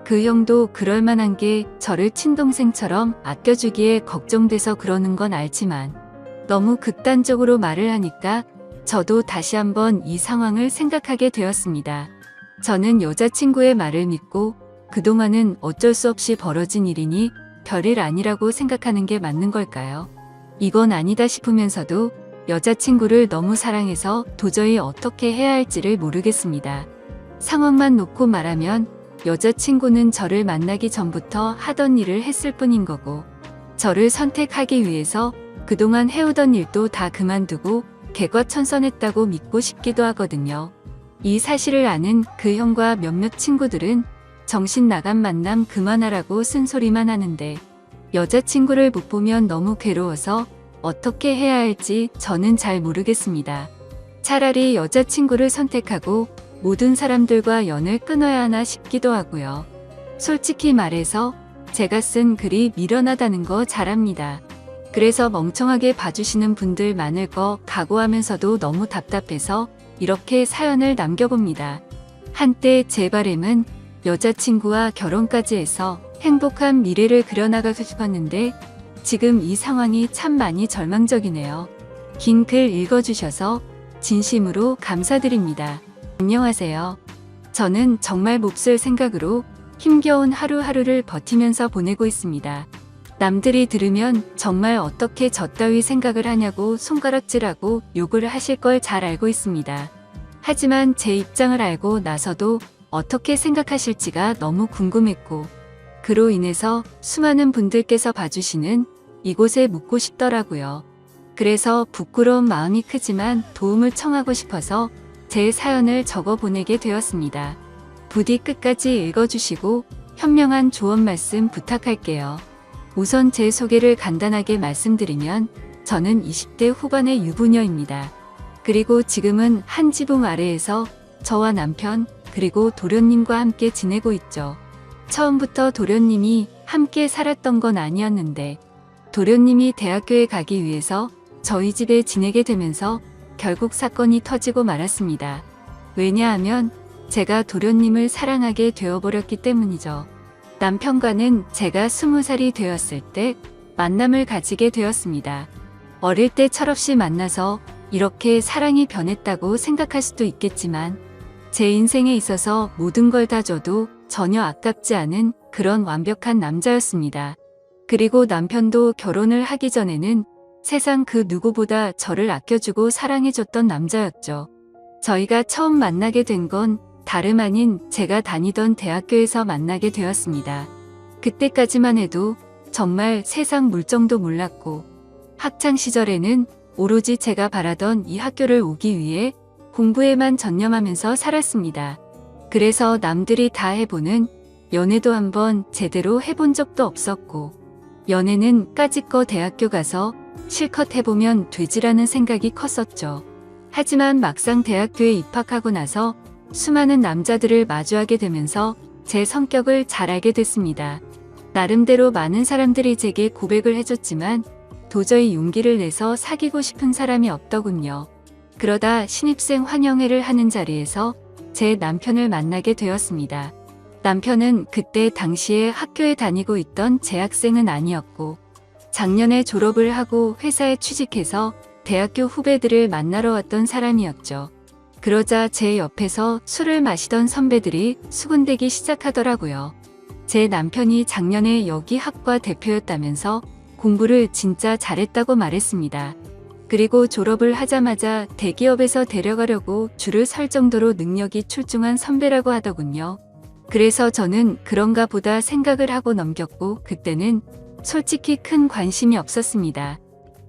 그 형도 그럴 만한 게 저를 친동생처럼 아껴주기에 걱정돼서 그러는 건 알지만 너무 극단적으로 말을 하니까 저도 다시 한번 이 상황을 생각하게 되었습니다. 저는 여자친구의 말을 믿고 그동안은 어쩔 수 없이 벌어진 일이니 별일 아니라고 생각하는 게 맞는 걸까요? 이건 아니다 싶으면서도 여자친구를 너무 사랑해서 도저히 어떻게 해야 할지를 모르겠습니다. 상황만 놓고 말하면 여자친구는 저를 만나기 전부터 하던 일을 했을 뿐인 거고 저를 선택하기 위해서 그동안 해오던 일도 다 그만두고 개과천선했다고 믿고 싶기도 하거든요. 이 사실을 아는 그 형과 몇몇 친구들은 정신 나간 만남 그만하라고 쓴소리만 하는데 여자친구를 못 보면 너무 괴로워서 어떻게 해야 할지 저는 잘 모르겠습니다. 차라리 여자친구를 선택하고 모든 사람들과 연을 끊어야 하나 싶기도 하고요. 솔직히 말해서 제가 쓴 글이 미련하다는 거 잘 압니다. 그래서 멍청하게 봐주시는 분들 많을 거 각오하면서도 너무 답답해서 이렇게 사연을 남겨봅니다. 한때 제 바람은 여자친구와 결혼까지 해서 행복한 미래를 그려나가고 싶었는데 지금 이 상황이 참 많이 절망적이네요. 긴 글 읽어주셔서 진심으로 감사드립니다. 안녕하세요. 저는 정말 몹쓸 생각으로 힘겨운 하루하루를 버티면서 보내고 있습니다. 남들이 들으면 정말 어떻게 저 따위 생각을 하냐고 손가락질하고 욕을 하실 걸 잘 알고 있습니다. 하지만 제 입장을 알고 나서도 어떻게 생각하실지가 너무 궁금했고 그로 인해서 수많은 분들께서 봐주시는 이곳에 묻고 싶더라고요. 그래서 부끄러운 마음이 크지만 도움을 청하고 싶어서 제 사연을 적어 보내게 되었습니다. 부디 끝까지 읽어주시고 현명한 조언 말씀 부탁할게요. 우선 제 소개를 간단하게 말씀드리면 저는 20대 후반의 유부녀입니다. 그리고 지금은 한 지붕 아래에서 저와 남편 그리고 도련님과 함께 지내고 있죠. 처음부터 도련님이 함께 살았던 건 아니었는데 도련님이 대학교에 가기 위해서 저희 집에 지내게 되면서 결국 사건이 터지고 말았습니다. 왜냐하면 제가 도련님을 사랑하게 되어버렸기 때문이죠. 남편과는 제가 20살이 되었을 때 만남을 가지게 되었습니다. 어릴 때 철없이 만나서 이렇게 사랑이 변했다고 생각할 수도 있겠지만 제 인생에 있어서 모든 걸 다 줘도 전혀 아깝지 않은 그런 완벽한 남자였습니다. 그리고 남편도 결혼을 하기 전에는 세상 그 누구보다 저를 아껴주고 사랑해줬던 남자였죠. 저희가 처음 만나게 된 건 다름 아닌 제가 다니던 대학교에서 만나게 되었습니다. 그때까지만 해도 정말 세상 물정도 몰랐고 학창 시절에는 오로지 제가 바라던 이 학교를 오기 위해 공부에만 전념하면서 살았습니다. 그래서 남들이 다 해보는 연애도 한번 제대로 해본 적도 없었고 연애는 까짓거 대학교 가서 실컷 해보면 되지라는 생각이 컸었죠. 하지만 막상 대학교에 입학하고 나서 수많은 남자들을 마주하게 되면서 제 성격을 잘 알게 됐습니다. 나름대로 많은 사람들이 제게 고백을 해줬지만 도저히 용기를 내서 사귀고 싶은 사람이 없더군요. 그러다 신입생 환영회를 하는 자리에서 제 남편을 만나게 되었습니다. 남편은 그때 당시에 학교에 다니고 있던 재학생은 아니었고 작년에 졸업을 하고 회사에 취직해서 대학교 후배들을 만나러 왔던 사람이었죠. 그러자 제 옆에서 술을 마시던 선배들이 수군대기 시작하더라고요. 제 남편이 작년에 여기 학과 대표였다면서 공부를 진짜 잘했다고 말했습니다. 그리고 졸업을 하자마자 대기업에서 데려가려고 줄을 설 정도로 능력이 출중한 선배라고 하더군요. 그래서 저는 그런가 보다 생각을 하고 넘겼고 그때는 솔직히 큰 관심이 없었습니다.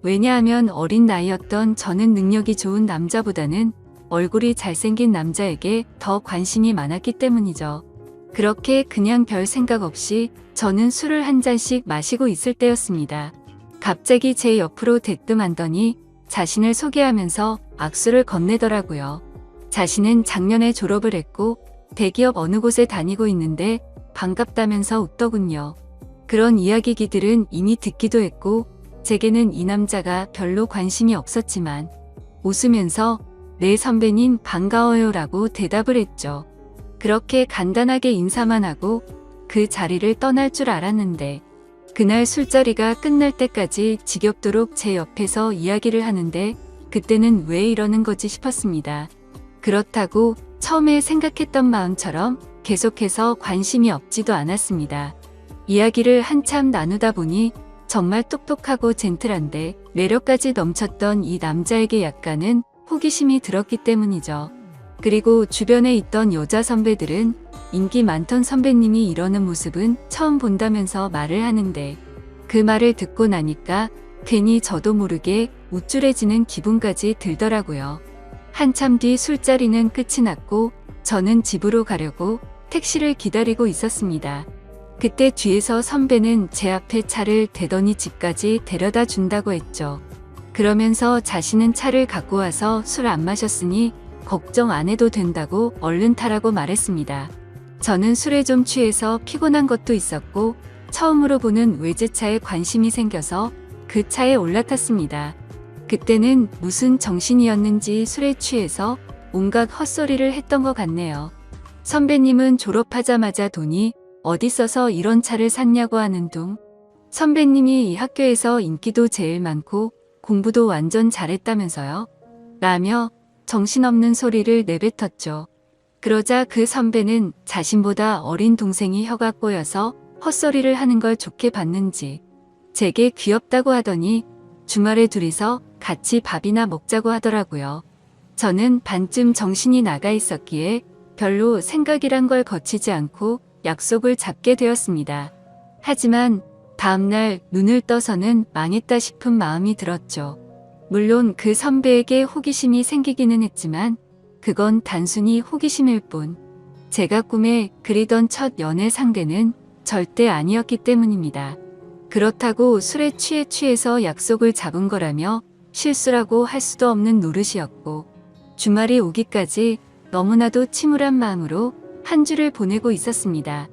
왜냐하면 어린 나이였던 저는 능력이 좋은 남자보다는 얼굴이 잘생긴 남자에게 더 관심이 많았기 때문이죠. 그렇게 그냥 별 생각 없이 저는 술을 한 잔씩 마시고 있을 때였습니다. 갑자기 제 옆으로 대뜸 앉더니 자신을 소개하면서 악수를 건네더라고요. 자신은 작년에 졸업을 했고 대기업 어느 곳에 다니고 있는데 반갑다면서 웃더군요. 그런 이야기들은 이미 듣기도 했고 제게는 이 남자가 별로 관심이 없었지만 웃으면서 네 선배님 반가워요 라고 대답을 했죠. 그렇게 간단하게 인사만 하고 그 자리를 떠날 줄 알았는데 그날 술자리가 끝날 때까지 지겹도록 제 옆에서 이야기를 하는데 그때는 왜 이러는 거지 싶었습니다. 그렇다고 처음에 생각했던 마음처럼 계속해서 관심이 없지도 않았습니다. 이야기를 한참 나누다 보니 정말 똑똑하고 젠틀한데 매력까지 넘쳤던 이 남자에게 약간은 호기심이 들었기 때문이죠. 그리고 주변에 있던 여자 선배들은 인기 많던 선배님이 이러는 모습은 처음 본다면서 말을 하는데 그 말을 듣고 나니까 괜히 저도 모르게 우쭐해지는 기분까지 들더라고요. 한참 뒤 술자리는 끝이 났고 저는 집으로 가려고 택시를 기다리고 있었습니다. 그때 뒤에서 선배는 제 앞에 차를 대더니 집까지 데려다 준다고 했죠. 그러면서 자신은 차를 갖고 와서 술 안 마셨으니 걱정 안 해도 된다고 얼른 타라고 말했습니다. 저는 술에 좀 취해서 피곤한 것도 있었고 처음으로 보는 외제차에 관심이 생겨서 그 차에 올라탔습니다. 그때는 무슨 정신이었는지 술에 취해서 온갖 헛소리를 했던 것 같네요. 선배님은 졸업하자마자 돈이 어디 써서 이런 차를 샀냐고 하는 둥. 선배님이 이 학교에서 인기도 제일 많고 공부도 완전 잘했다면서요? 라며 정신없는 소리를 내뱉었죠. 그러자 그 선배는 자신보다 어린 동생이 혀가 꼬여서 헛소리를 하는 걸 좋게 봤는지 제게 귀엽다고 하더니 주말에 둘이서 같이 밥이나 먹자고 하더라고요. 저는 반쯤 정신이 나가 있었기에 별로 생각이란 걸 거치지 않고 약속을 잡게 되었습니다. 하지만 다음날 눈을 떠서는 망했다 싶은 마음이 들었죠. 물론 그 선배에게 호기심이 생기기는 했지만 그건 단순히 호기심일 뿐 제가 꿈에 그리던 첫 연애 상대는 절대 아니었기 때문입니다. 그렇다고 술에 취해서 약속을 잡은 거라며 실수라고 할 수도 없는 노릇이었고 주말이 오기까지 너무나도 침울한 마음으로 한 주를 보내고 있었습니다.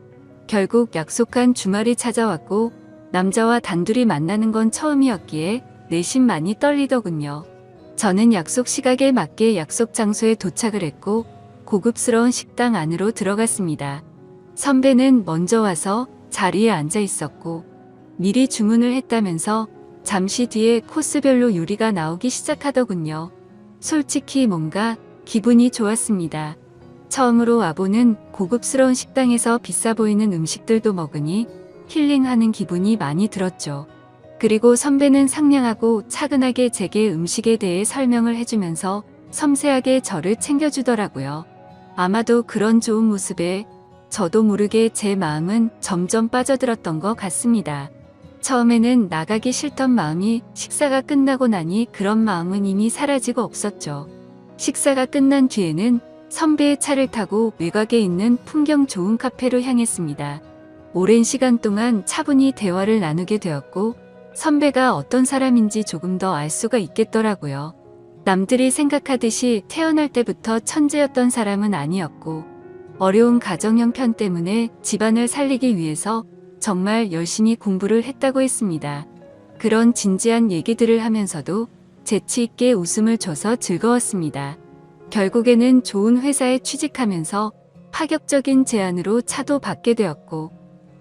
결국 약속한 주말이 찾아왔고 남자와 단둘이 만나는 건 처음이었기에 내심 많이 떨리더군요. 저는 약속 시각에 맞게 약속 장소에 도착을 했고 고급스러운 식당 안으로 들어갔습니다. 선배는 먼저 와서 자리에 앉아 있었고 미리 주문을 했다면서 잠시 뒤에 코스별로 요리가 나오기 시작하더군요. 솔직히 뭔가 기분이 좋았습니다. 처음으로 와보는 고급스러운 식당에서 비싸 보이는 음식들도 먹으니 힐링하는 기분이 많이 들었죠. 그리고 선배는 상냥하고 차근하게 제게 음식에 대해 설명을 해주면서 섬세하게 저를 챙겨주더라고요. 아마도 그런 좋은 모습에 저도 모르게 제 마음은 점점 빠져들었던 것 같습니다. 처음에는 나가기 싫던 마음이 식사가 끝나고 나니 그런 마음은 이미 사라지고 없었죠. 식사가 끝난 뒤에는 선배의 차를 타고 외곽에 있는 풍경 좋은 카페로 향했습니다. 오랜 시간 동안 차분히 대화를 나누게 되었고 선배가 어떤 사람인지 조금 더 알 수가 있겠더라고요. 남들이 생각하듯이 태어날 때부터 천재였던 사람은 아니었고 어려운 가정 형편 때문에 집안을 살리기 위해서 정말 열심히 공부를 했다고 했습니다. 그런 진지한 얘기들을 하면서도 재치 있게 웃음을 줘서 즐거웠습니다. 결국에는 좋은 회사에 취직하면서 파격적인 제안으로 차도 받게 되었고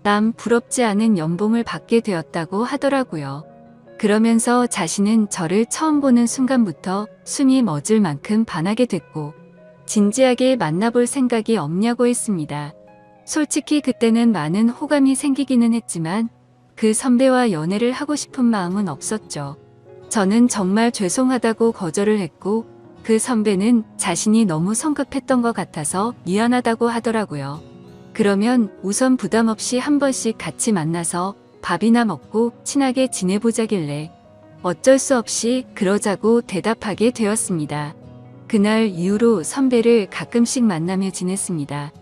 남 부럽지 않은 연봉을 받게 되었다고 하더라고요. 그러면서 자신은 저를 처음 보는 순간부터 숨이 멎을 만큼 반하게 됐고 진지하게 만나볼 생각이 없냐고 했습니다. 솔직히 그때는 많은 호감이 생기기는 했지만 그 선배와 연애를 하고 싶은 마음은 없었죠. 저는 정말 죄송하다고 거절을 했고 그 선배는 자신이 너무 성급했던 것 같아서 미안하다고 하더라고요. 그러면 우선 부담 없이 한 번씩 같이 만나서 밥이나 먹고 친하게 지내보자길래 어쩔 수 없이 그러자고 대답하게 되었습니다. 그날 이후로 선배를 가끔씩 만나며 지냈습니다.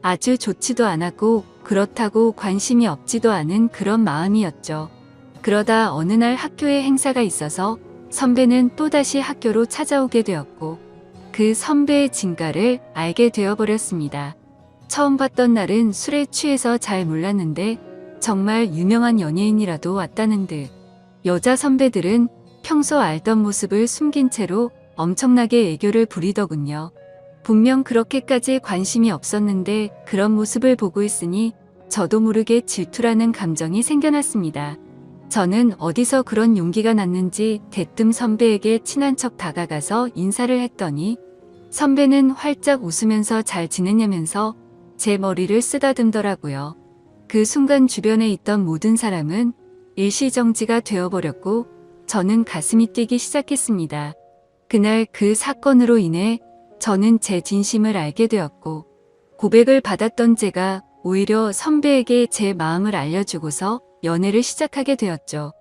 아주 좋지도 않았고 그렇다고 관심이 없지도 않은 그런 마음이었죠. 그러다 어느 날 학교에 행사가 있어서 선배는 또다시 학교로 찾아오게 되었고 그 선배의 진가를 알게 되어버렸습니다. 처음 봤던 날은 술에 취해서 잘 몰랐는데 정말 유명한 연예인이라도 왔다는 듯 여자 선배들은 평소 알던 모습을 숨긴 채로 엄청나게 애교를 부리더군요. 분명 그렇게까지 관심이 없었는데 그런 모습을 보고 있으니 저도 모르게 질투라는 감정이 생겨났습니다. 저는 어디서 그런 용기가 났는지 대뜸 선배에게 친한 척 다가가서 인사를 했더니 선배는 활짝 웃으면서 잘 지내냐면서 제 머리를 쓰다듬더라고요. 그 순간 주변에 있던 모든 사람은 일시정지가 되어버렸고 저는 가슴이 뛰기 시작했습니다. 그날 그 사건으로 인해 저는 제 진심을 알게 되었고 고백을 받았던 제가 오히려 선배에게 제 마음을 알려주고서 연애를 시작하게 되었죠.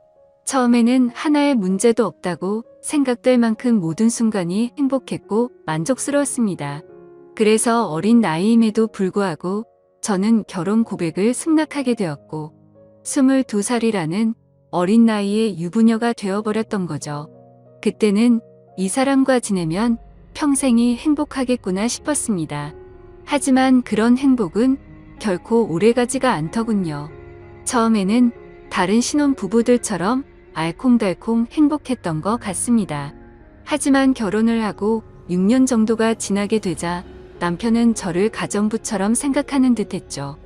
처음에는 하나의 문제도 없다고 생각될 만큼 모든 순간이 행복했고 만족스러웠습니다. 그래서 어린 나이임에도 불구하고 저는 결혼 고백을 승낙하게 되었고 22살이라는 어린 나이에 유부녀가 되어버렸던 거죠. 그때는 이 사람과 지내면 평생이 행복하겠구나 싶었습니다. 하지만 그런 행복은 결코 오래가지가 않더군요. 처음에는 다른 신혼 부부들처럼 알콩달콩 행복했던 것 같습니다. 하지만 결혼을 하고 6년 정도가 지나게 되자 남편은 저를 가정부처럼 생각하는 듯 했죠.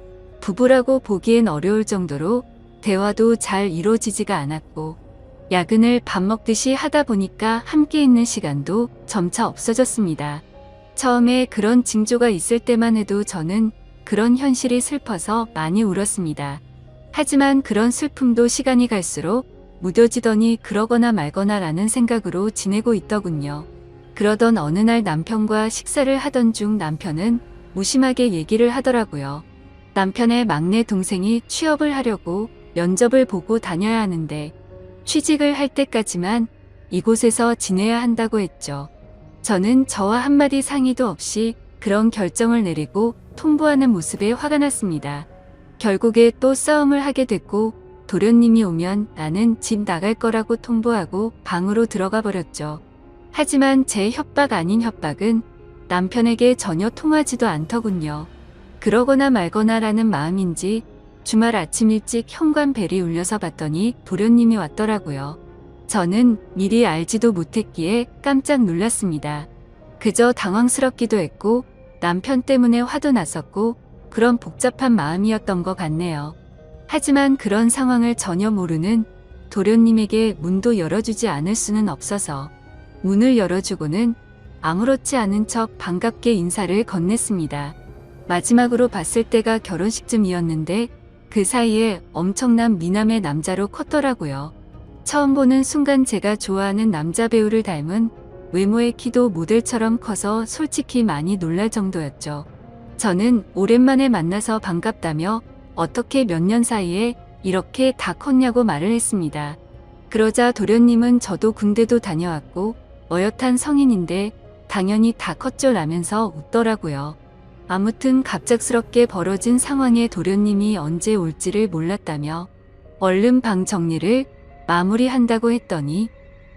부부라고 보기엔 어려울 정도로 대화도 잘 이루어지지가 않았고 야근을 밥 먹듯이 하다 보니까 함께 있는 시간도 점차 없어졌습니다. 처음에 그런 징조가 있을 때만 해도 저는 그런 현실이 슬퍼서 많이 울었습니다. 하지만 그런 슬픔도 시간이 갈수록 무뎌지더니 그러거나 말거나 라는 생각으로 지내고 있더군요. 그러던 어느 날 남편과 식사를 하던 중 남편은 무심하게 얘기를 하더라고요. 남편의 막내 동생이 취업을 하려고 면접을 보고 다녀야 하는데 취직을 할 때까지만 이곳에서 지내야 한다고 했죠. 저는 저와 한마디 상의도 없이 그런 결정을 내리고 통보하는 모습에 화가 났습니다. 결국에 또 싸움을 하게 됐고 도련님이 오면 나는 집 나갈 거라고 통보하고 방으로 들어가 버렸죠. 하지만 제 협박 아닌 협박은 남편에게 전혀 통하지도 않더군요. 그러거나 말거나라는 마음인지 주말 아침 일찍 현관벨이 울려서 봤더니 도련님이 왔더라고요. 저는 미리 알지도 못했기에 깜짝 놀랐습니다. 그저 당황스럽기도 했고 남편 때문에 화도 났었고 그런 복잡한 마음이었던 것 같네요. 하지만 그런 상황을 전혀 모르는 도련님에게 문도 열어주지 않을 수는 없어서 문을 열어주고는 아무렇지 않은 척 반갑게 인사를 건넸습니다. 마지막으로 봤을 때가 결혼식쯤이었는데 그 사이에 엄청난 미남의 남자로 컸더라고요. 처음 보는 순간 제가 좋아하는 남자 배우를 닮은 외모의 키도 모델처럼 커서 솔직히 많이 놀랄 정도였죠. 저는 오랜만에 만나서 반갑다며 어떻게 몇 년 사이에 이렇게 다 컸냐고 말을 했습니다. 그러자 도련님은 저도 군대도 다녀왔고 어엿한 성인인데 당연히 다 컸죠 라면서 웃더라고요. 아무튼 갑작스럽게 벌어진 상황에 도련님이 언제 올지를 몰랐다며 얼른 방 정리를 마무리한다고 했더니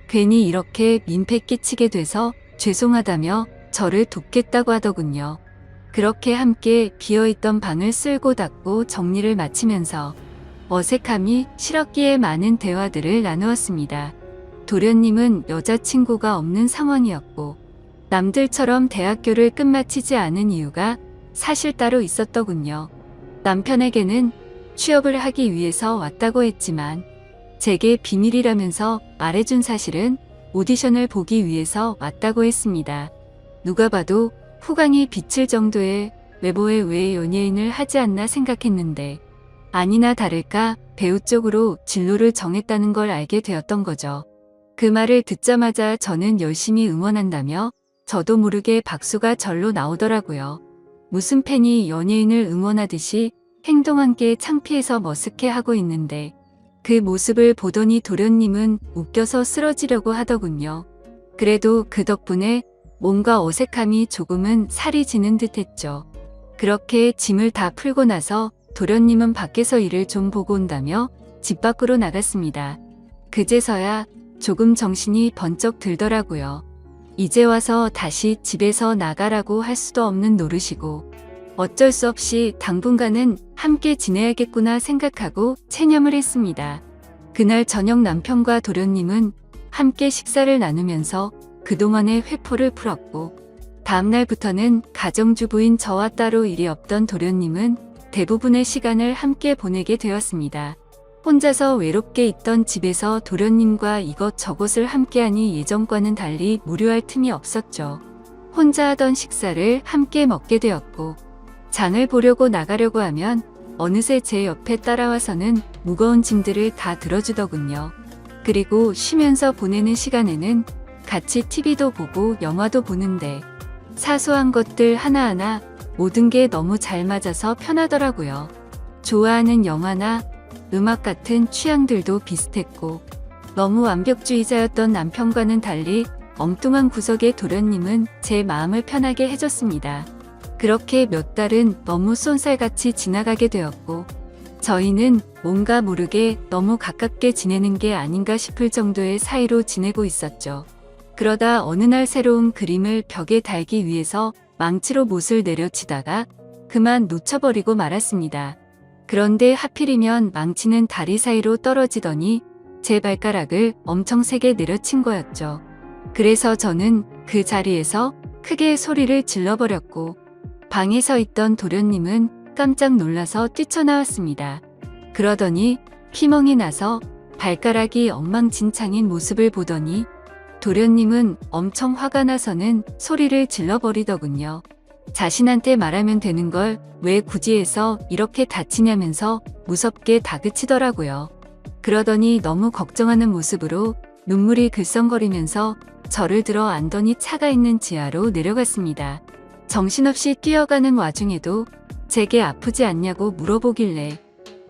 괜히 이렇게 민폐 끼치게 돼서 죄송하다며 저를 돕겠다고 하더군요. 그렇게 함께 비어있던 방을 쓸고 닦고 정리를 마치면서 어색함이 실었기에 많은 대화들을 나누었습니다. 도련님은 여자친구가 없는 상황이었고 남들처럼 대학교를 끝마치지 않은 이유가 사실 따로 있었더군요. 남편에게는 취업을 하기 위해서 왔다고 했지만 제게 비밀이라면서 말해준 사실은 오디션을 보기 위해서 왔다고 했습니다. 누가 봐도 후광이 비칠 정도의 외모에 왜 연예인을 하지 않나 생각했는데 아니나 다를까 배우 쪽으로 진로를 정했다는 걸 알게 되었던 거죠. 그 말을 듣자마자 저는 열심히 응원한다며 저도 모르게 박수가 절로 나오더라고요. 무슨 팬이 연예인을 응원하듯이 행동한 게 창피해서 머쓱해하고 있는데 그 모습을 보더니 도련님은 웃겨서 쓰러지려고 하더군요. 그래도 그 덕분에 뭔가 어색함이 조금은 살이 지는 듯 했죠. 그렇게 짐을 다 풀고 나서 도련님은 밖에서 일을 좀 보고 온다며 집 밖으로 나갔습니다. 그제서야 조금 정신이 번쩍 들더라고요. 이제 와서 다시 집에서 나가라고 할 수도 없는 노릇이고 어쩔 수 없이 당분간은 함께 지내야겠구나 생각하고 체념을 했습니다. 그날 저녁 남편과 도련님은 함께 식사를 나누면서 그동안의 회포를 풀었고, 다음날부터는 가정주부인 저와 따로 일이 없던 도련님은 대부분의 시간을 함께 보내게 되었습니다. 혼자서 외롭게 있던 집에서 도련님과 이것저것을 함께하니 예전과는 달리 무료할 틈이 없었죠. 혼자 하던 식사를 함께 먹게 되었고, 장을 보려고 나가려고 하면 어느새 제 옆에 따라와서는 무거운 짐들을 다 들어주더군요. 그리고 쉬면서 보내는 시간에는 같이 TV도 보고 영화도 보는데 사소한 것들 하나하나 모든 게 너무 잘 맞아서 편하더라고요. 좋아하는 영화나 음악 같은 취향들도 비슷했고, 너무 완벽주의자였던 남편과는 달리 엉뚱한 구석의 도련님은 제 마음을 편하게 해줬습니다. 그렇게 몇 달은 너무 쏜살같이 지나가게 되었고, 저희는 뭔가 모르게 너무 가깝게 지내는 게 아닌가 싶을 정도의 사이로 지내고 있었죠. 그러다 어느 날 새로운 그림을 벽에 달기 위해서 망치로 못을 내려치다가 그만 놓쳐버리고 말았습니다. 그런데 하필이면 망치는 다리 사이로 떨어지더니 제 발가락을 엄청 세게 내려친 거였죠. 그래서 저는 그 자리에서 크게 소리를 질러버렸고, 방에 서 있던 도련님은 깜짝 놀라서 뛰쳐나왔습니다. 그러더니 피멍이 나서 발가락이 엉망진창인 모습을 보더니 도련님은 엄청 화가 나서는 소리를 질러버리더군요. 자신한테 말하면 되는 걸 왜 굳이 해서 이렇게 다치냐면서 무섭게 다그치더라고요. 그러더니 너무 걱정하는 모습으로 눈물이 글썽거리면서 저를 들어 안더니 차가 있는 지하로 내려갔습니다. 정신없이 뛰어가는 와중에도 제게 아프지 않냐고 물어보길래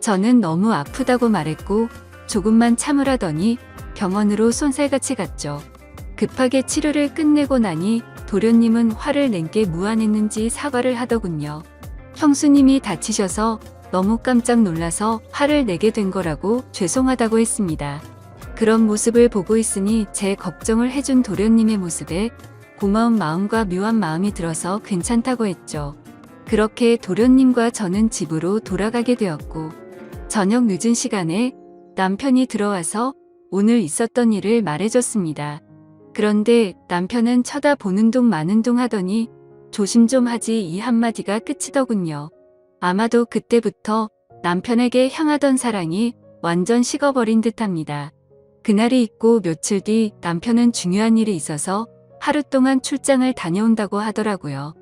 저는 너무 아프다고 말했고 조금만 참으라더니 병원으로 쏜살같이 갔죠. 급하게 치료를 끝내고 나니 도련님은 화를 낸 게 무안했는지 사과를 하더군요. 형수님이 다치셔서 너무 깜짝 놀라서 화를 내게 된 거라고 죄송하다고 했습니다. 그런 모습을 보고 있으니 제 걱정을 해준 도련님의 모습에 고마운 마음과 묘한 마음이 들어서 괜찮다고 했죠. 그렇게 도련님과 저는 집으로 돌아가게 되었고, 저녁 늦은 시간에 남편이 들어와서 오늘 있었던 일을 말해줬습니다. 그런데 남편은 쳐다보는 둥 마는 둥 하더니 조심 좀 하지 이 한마디가 끝이더군요. 아마도 그때부터 남편에게 향하던 사랑이 완전 식어버린 듯합니다. 그날이 있고 며칠 뒤 남편은 중요한 일이 있어서 하루 동안 출장을 다녀온다고 하더라고요.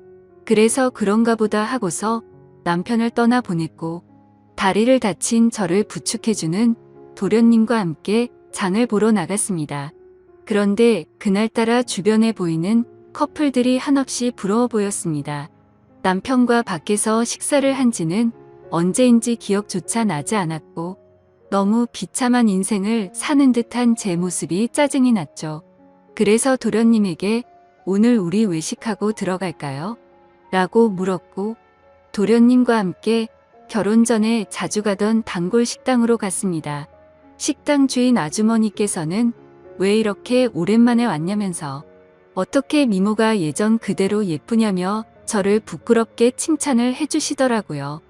그래서 그런가 보다 하고서 남편을 떠나보냈고, 다리를 다친 저를 부축해주는 도련님과 함께 장을 보러 나갔습니다. 그런데 그날따라 주변에 보이는 커플들이 한없이 부러워 보였습니다. 남편과 밖에서 식사를 한 지는 언제인지 기억조차 나지 않았고, 너무 비참한 인생을 사는 듯한 제 모습이 짜증이 났죠. 그래서 도련님에게 오늘 우리 외식하고 들어갈까요? 라고 물었고, 도련님과 함께 결혼 전에 자주 가던 단골 식당으로 갔습니다. 식당 주인 아주머니께서는 왜 이렇게 오랜만에 왔냐면서 어떻게 미모가 예전 그대로 예쁘냐며 저를 부끄럽게 칭찬을 해주시더라고요.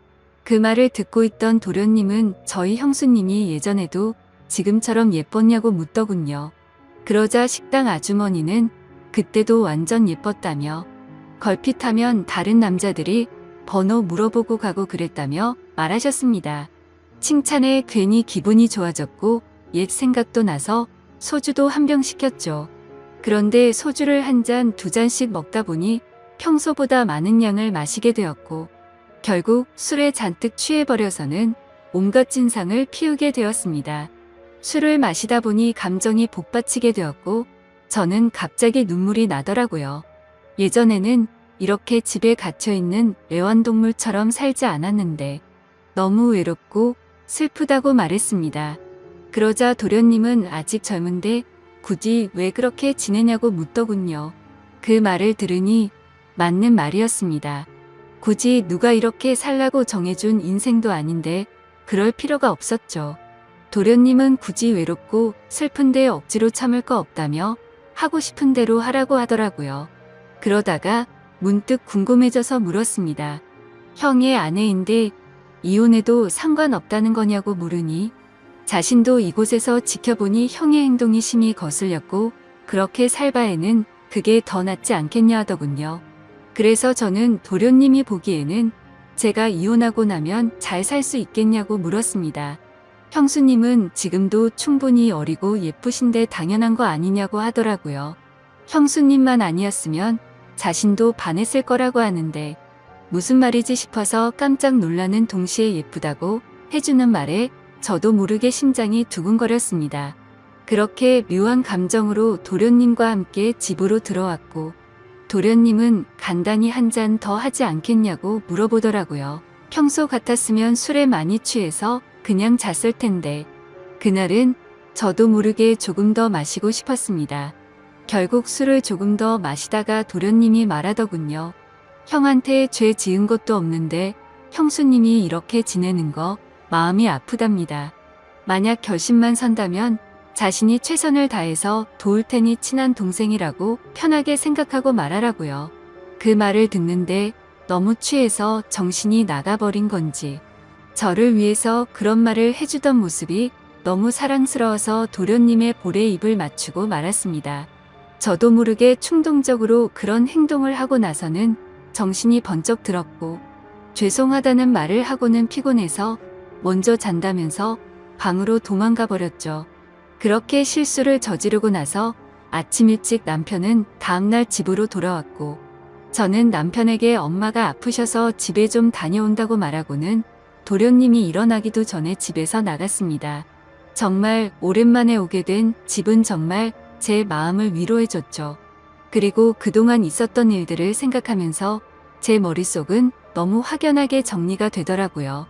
그 말을 듣고 있던 도련님은 저희 형수님이 예전에도 지금처럼 예뻤냐고 묻더군요. 그러자 식당 아주머니는 그때도 완전 예뻤다며, 걸핏하면 다른 남자들이 번호 물어보고 가고 그랬다며 말하셨습니다. 칭찬에 괜히 기분이 좋아졌고 옛 생각도 나서 소주도 한 병 시켰죠. 그런데 소주를 한 잔, 두 잔씩 먹다 보니 평소보다 많은 양을 마시게 되었고, 결국 술에 잔뜩 취해버려서는 온갖 진상을 피우게 되었습니다. 술을 마시다 보니 감정이 복받치게 되었고, 저는 갑자기 눈물이 나더라고요. 예전에는 이렇게 집에 갇혀있는 애완동물처럼 살지 않았는데 너무 외롭고 슬프다고 말했습니다. 그러자 도련님은 아직 젊은데 굳이 왜 그렇게 지내냐고 묻더군요. 그 말을 들으니 맞는 말이었습니다. 굳이 누가 이렇게 살라고 정해준 인생도 아닌데 그럴 필요가 없었죠. 도련님은 굳이 외롭고 슬픈데 억지로 참을 거 없다며 하고 싶은 대로 하라고 하더라고요. 그러다가 문득 궁금해져서 물었습니다. 형의 아내인데 이혼해도 상관없다는 거냐고 물으니 자신도 이곳에서 지켜보니 형의 행동이 심히 거슬렸고 그렇게 살 바에는 그게 더 낫지 않겠냐 하더군요. 그래서 저는 도련님이 보기에는 제가 이혼하고 나면 잘 살 수 있겠냐고 물었습니다. 형수님은 지금도 충분히 어리고 예쁘신데 당연한 거 아니냐고 하더라고요. 형수님만 아니었으면 자신도 반했을 거라고 하는데 무슨 말이지 싶어서 깜짝 놀라는 동시에 예쁘다고 해주는 말에 저도 모르게 심장이 두근거렸습니다. 그렇게 묘한 감정으로 도련님과 함께 집으로 들어왔고 도련님은 간단히 한 잔 더 하지 않겠냐고 물어보더라고요. 평소 같았으면 술에 많이 취해서 그냥 잤을 텐데 그날은 저도 모르게 조금 더 마시고 싶었습니다. 결국 술을 조금 더 마시다가 도련님이 말하더군요. 형한테 죄 지은 것도 없는데 형수님이 이렇게 지내는 거 마음이 아프답니다. 만약 결심만 선다면 자신이 최선을 다해서 도울 테니 친한 동생이라고 편하게 생각하고 말하라고요. 그 말을 듣는데 너무 취해서 정신이 나가버린 건지 저를 위해서 그런 말을 해주던 모습이 너무 사랑스러워서 도련님의 볼에 입을 맞추고 말았습니다. 저도 모르게 충동적으로 그런 행동을 하고 나서는 정신이 번쩍 들었고 죄송하다는 말을 하고는 피곤해서 먼저 잔다면서 방으로 도망가 버렸죠. 그렇게 실수를 저지르고 나서 아침 일찍 남편은 다음날 집으로 돌아왔고 저는 남편에게 엄마가 아프셔서 집에 좀 다녀온다고 말하고는 도련님이 일어나기도 전에 집에서 나갔습니다. 정말 오랜만에 오게 된 집은 정말 제 마음을 위로해줬죠. 그리고 그동안 있었던 일들을 생각하면서 제 머릿속은 너무 확연하게 정리가 되더라고요.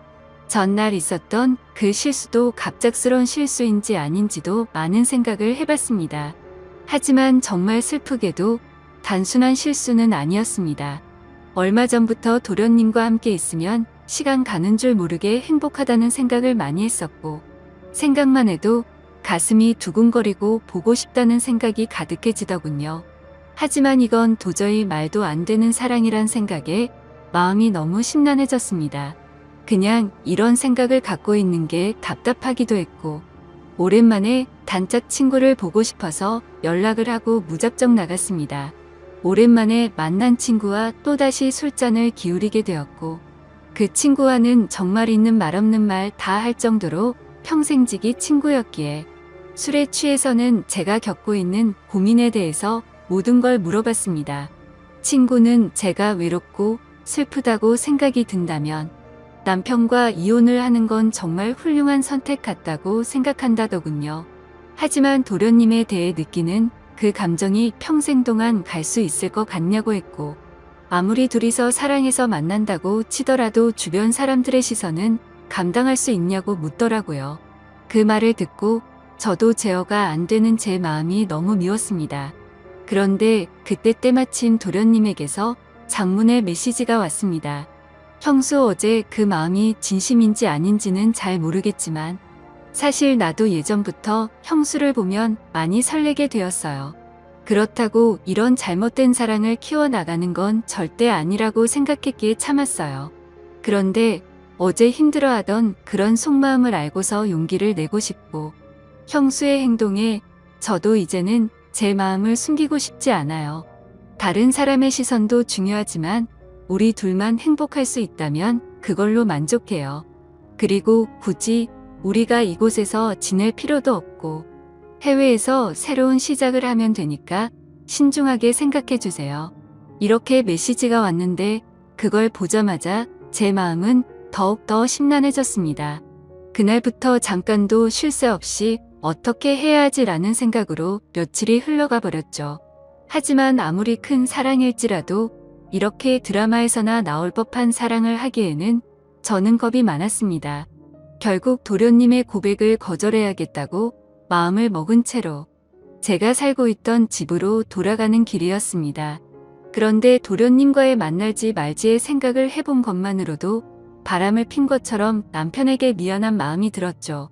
전날 있었던 그 실수도 갑작스러운 실수인지 아닌지도 많은 생각을 해봤습니다. 하지만 정말 슬프게도 단순한 실수는 아니었습니다. 얼마 전부터 도련님과 함께 있으면 시간 가는 줄 모르게 행복하다는 생각을 많이 했었고 생각만 해도 가슴이 두근거리고 보고 싶다는 생각이 가득해지더군요. 하지만 이건 도저히 말도 안 되는 사랑이란 생각에 마음이 너무 심란해졌습니다. 그냥 이런 생각을 갖고 있는 게 답답하기도 했고 오랜만에 단짝 친구를 보고 싶어서 연락을 하고 무작정 나갔습니다. 오랜만에 만난 친구와 또다시 술잔을 기울이게 되었고 그 친구와는 정말 있는 말 없는 말 다 할 정도로 평생지기 친구였기에 술에 취해서는 제가 겪고 있는 고민에 대해서 모든 걸 물어봤습니다. 친구는 제가 외롭고 슬프다고 생각이 든다면 남편과 이혼을 하는 건 정말 훌륭한 선택 같다고 생각한다더군요. 하지만 도련님에 대해 느끼는 그 감정이 평생 동안 갈 수 있을 것 같냐고 했고 아무리 둘이서 사랑해서 만난다고 치더라도 주변 사람들의 시선은 감당할 수 있냐고 묻더라고요. 그 말을 듣고 저도 제어가 안 되는 제 마음이 너무 미웠습니다. 그런데 그때 때마침 도련님에게서 장문의 메시지가 왔습니다. 형수 어제 그 마음이 진심인지 아닌지는 잘 모르겠지만 사실 나도 예전부터 형수를 보면 많이 설레게 되었어요. 그렇다고 이런 잘못된 사랑을 키워나가는 건 절대 아니라고 생각했기에 참았어요. 그런데 어제 힘들어하던 그런 속마음을 알고서 용기를 내고 싶고 형수의 행동에 저도 이제는 제 마음을 숨기고 싶지 않아요. 다른 사람의 시선도 중요하지만 우리 둘만 행복할 수 있다면 그걸로 만족해요. 그리고 굳이 우리가 이곳에서 지낼 필요도 없고 해외에서 새로운 시작을 하면 되니까 신중하게 생각해 주세요. 이렇게 메시지가 왔는데 그걸 보자마자 제 마음은 더욱더 심란해졌습니다. 그날부터 잠깐도 쉴 새 없이 어떻게 해야 하지라는 생각으로 며칠이 흘러가 버렸죠. 하지만 아무리 큰 사랑일지라도 이렇게 드라마에서나 나올 법한 사랑을 하기에는 저는 겁이 많았습니다. 결국 도련님의 고백을 거절해야겠다고 마음을 먹은 채로 제가 살고 있던 집으로 돌아가는 길이었습니다. 그런데 도련님과의 만날지 말지의 생각을 해본 것만으로도 바람을 핀 것처럼 남편에게 미안한 마음이 들었죠.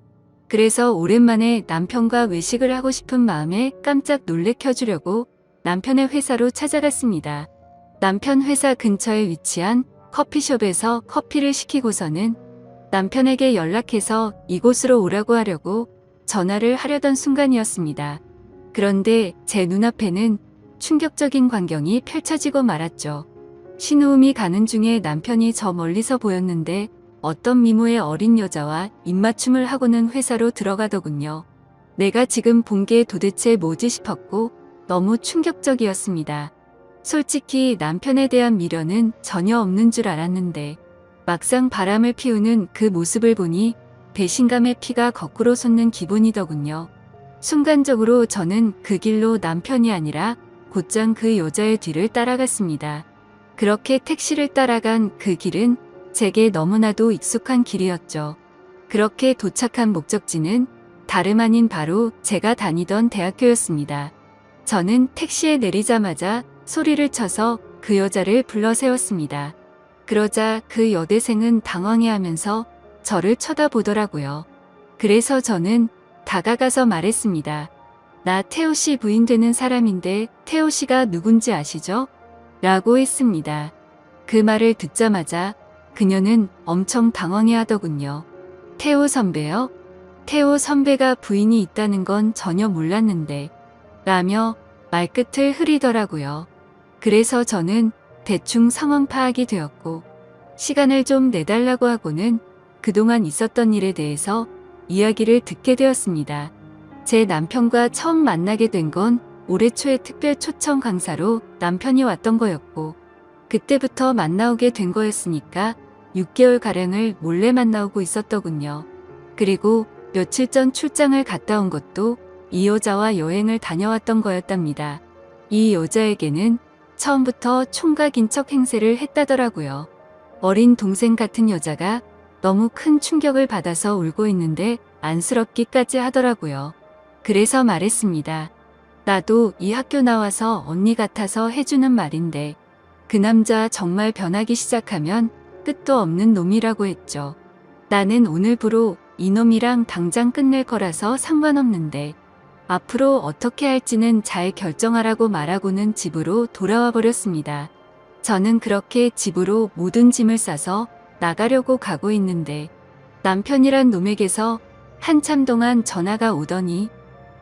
그래서 오랜만에 남편과 외식을 하고 싶은 마음에 깜짝 놀래켜주려고 남편의 회사로 찾아갔습니다. 남편 회사 근처에 위치한 커피숍에서 커피를 시키고서는 남편에게 연락해서 이곳으로 오라고 하려고 전화를 하려던 순간이었습니다. 그런데 제 눈앞에는 충격적인 광경이 펼쳐지고 말았죠. 신호음이 가는 중에 남편이 저 멀리서 보였는데 어떤 미모의 어린 여자와 입맞춤을 하고는 회사로 들어가더군요. 내가 지금 본 게 도대체 뭐지 싶었고 너무 충격적이었습니다. 솔직히 남편에 대한 미련은 전혀 없는 줄 알았는데 막상 바람을 피우는 그 모습을 보니 배신감의 피가 거꾸로 솟는 기분이더군요. 순간적으로 저는 그 길로 남편이 아니라 곧장 그 여자의 뒤를 따라갔습니다. 그렇게 택시를 따라간 그 길은 제게 너무나도 익숙한 길이었죠. 그렇게 도착한 목적지는 다름 아닌 바로 제가 다니던 대학교였습니다. 저는 택시에 내리자마자 소리를 쳐서 그 여자를 불러 세웠습니다. 그러자 그 여대생은 당황해하면서 저를 쳐다보더라고요. 그래서 저는 다가가서 말했습니다. 나 태호 씨 부인 되는 사람인데 태호 씨가 누군지 아시죠? 라고 했습니다. 그 말을 듣자마자 그녀는 엄청 당황해하더군요. 태호 선배요? 태호 선배가 부인이 있다는 건 전혀 몰랐는데 라며 말끝을 흐리더라고요. 그래서 저는 대충 상황 파악이 되었고 시간을 좀 내달라고 하고는 그동안 있었던 일에 대해서 이야기를 듣게 되었습니다. 제 남편과 처음 만나게 된 건 올해 초에 특별 초청 강사로 남편이 왔던 거였고 그때부터 만나오게 된 거였으니까 6개월가량을 몰래 만나오고 있었더군요. 그리고 며칠 전 출장을 갔다 온 것도 이 여자와 여행을 다녀왔던 거였답니다. 이 여자에게는 처음부터 총각 인척 행세를 했다더라고요. 어린 동생 같은 여자가 너무 큰 충격을 받아서 울고 있는데 안쓰럽기까지 하더라고요. 그래서 말했습니다. 나도 이 학교 나와서 언니 같아서 해주는 말인데 그 남자 정말 변하기 시작하면 끝도 없는 놈이라고 했죠. 나는 오늘부로 이놈이랑 당장 끝낼 거라서 상관없는데 앞으로 어떻게 할지는 잘 결정하라고 말하고는 집으로 돌아와 버렸습니다. 저는 그렇게 집으로 모든 짐을 싸서 나가려고 가고 있는데 남편이란 놈에게서 한참 동안 전화가 오더니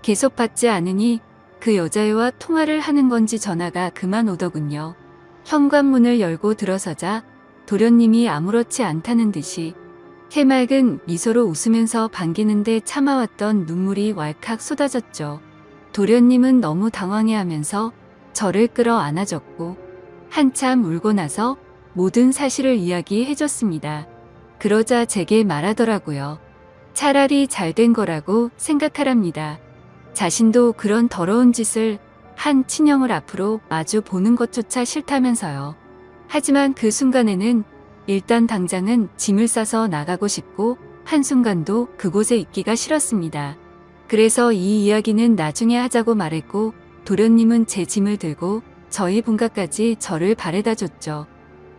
계속 받지 않으니 그 여자애와 통화를 하는 건지 전화가 그만 오더군요. 현관문을 열고 들어서자 도련님이 아무렇지 않다는 듯이 해맑은 미소로 웃으면서 반기는데 참아왔던 눈물이 왈칵 쏟아졌죠. 도련님은 너무 당황해하면서 저를 끌어 안아줬고 한참 울고 나서 모든 사실을 이야기해줬습니다. 그러자 제게 말하더라고요. 차라리 잘된 거라고 생각하랍니다. 자신도 그런 더러운 짓을 한 친형을 앞으로 마주 보는 것조차 싫다면서요. 하지만 그 순간에는 일단 당장은 짐을 싸서 나가고 싶고 한순간도 그곳에 있기가 싫었습니다. 그래서 이 이야기는 나중에 하자고 말했고 도련님은 제 짐을 들고 저희 본가까지 저를 바래다 줬죠.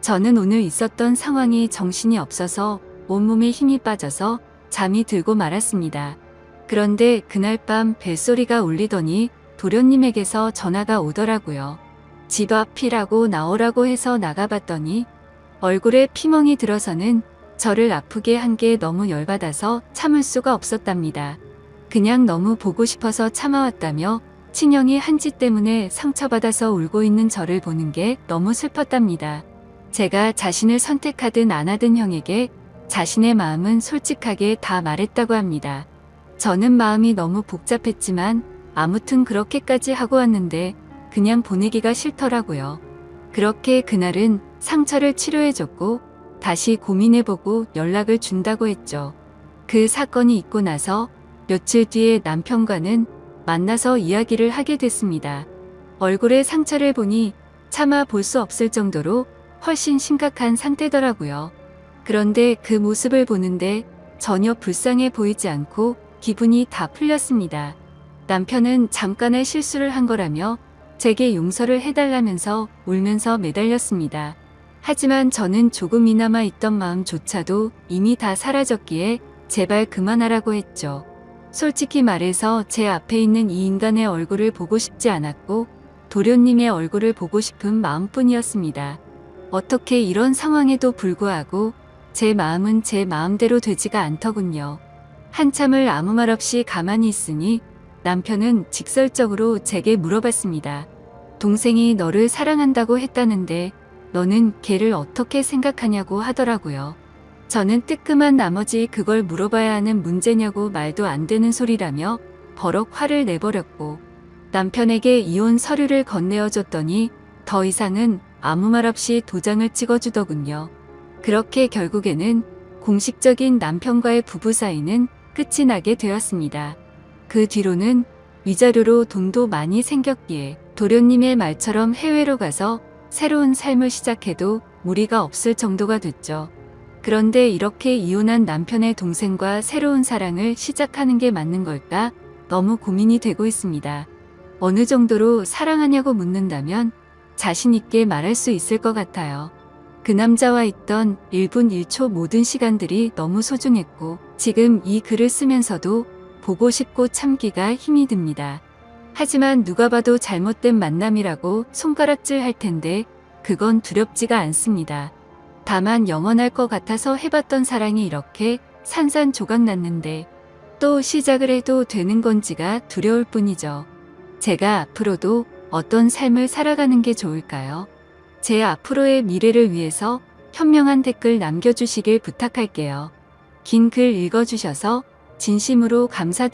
저는 오늘 있었던 상황이 정신이 없어서 온몸에 힘이 빠져서 잠이 들고 말았습니다. 그런데 그날 밤 벨소리가 울리더니 도련님에게서 전화가 오더라고요. 집 앞이라고 나오라고 해서 나가봤더니 얼굴에 피멍이 들어서는 저를 아프게 한 게 너무 열받아서 참을 수가 없었답니다. 그냥 너무 보고 싶어서 참아왔다며 친형이 한 짓 때문에 상처받아서 울고 있는 저를 보는 게 너무 슬펐답니다. 제가 자신을 선택하든 안 하든 형에게 자신의 마음은 솔직하게 다 말했다고 합니다. 저는 마음이 너무 복잡했지만 아무튼 그렇게까지 하고 왔는데 그냥 보내기가 싫더라고요. 그렇게 그날은 상처를 치료해줬고 다시 고민해보고 연락을 준다고 했죠. 그 사건이 있고 나서 며칠 뒤에 남편과는 만나서 이야기를 하게 됐습니다. 얼굴에 상처를 보니 차마 볼 수 없을 정도로 훨씬 심각한 상태더라고요. 그런데 그 모습을 보는데 전혀 불쌍해 보이지 않고 기분이 다 풀렸습니다. 남편은 잠깐의 실수를 한 거라며 제게 용서를 해달라면서 울면서 매달렸습니다. 하지만 저는 조금이나마 있던 마음조차도 이미 다 사라졌기에 제발 그만하라고 했죠. 솔직히 말해서 제 앞에 있는 이 인간의 얼굴을 보고 싶지 않았고 도련님의 얼굴을 보고 싶은 마음뿐이었습니다. 어떻게 이런 상황에도 불구하고 제 마음은 제 마음대로 되지가 않더군요. 한참을 아무 말 없이 가만히 있으니 남편은 직설적으로 제게 물어봤습니다. 동생이 너를 사랑한다고 했다는데 너는 걔를 어떻게 생각하냐고 하더라고요. 저는 뜨끔한 나머지 그걸 물어봐야 하는 문제냐고 말도 안 되는 소리라며 버럭 화를 내버렸고 남편에게 이혼 서류를 건네어줬더니 더 이상은 아무 말 없이 도장을 찍어주더군요. 그렇게 결국에는 공식적인 남편과의 부부 사이는 끝이 나게 되었습니다. 그 뒤로는 위자료로 돈도 많이 생겼기에 도련님의 말처럼 해외로 가서 새로운 삶을 시작해도 무리가 없을 정도가 됐죠. 그런데 이렇게 이혼한 남편의 동생과 새로운 사랑을 시작하는 게 맞는 걸까? 너무 고민이 되고 있습니다. 어느 정도로 사랑하냐고 묻는다면 자신 있게 말할 수 있을 것 같아요. 그 남자와 있던 1분 1초 모든 시간들이 너무 소중했고 지금 이 글을 쓰면서도 보고 싶고 참기가 힘이 듭니다. 하지만 누가 봐도 잘못된 만남이라고 손가락질 할 텐데 그건 두렵지가 않습니다. 다만 영원할 것 같아서 해봤던 사랑이 이렇게 산산조각 났는데 또 시작을 해도 되는 건지가 두려울 뿐이죠. 제가 앞으로도 어떤 삶을 살아가는 게 좋을까요? 제 앞으로의 미래를 위해서 현명한 댓글 남겨주시길 부탁할게요. 긴 글 읽어주셔서 진심으로 감사드립니다.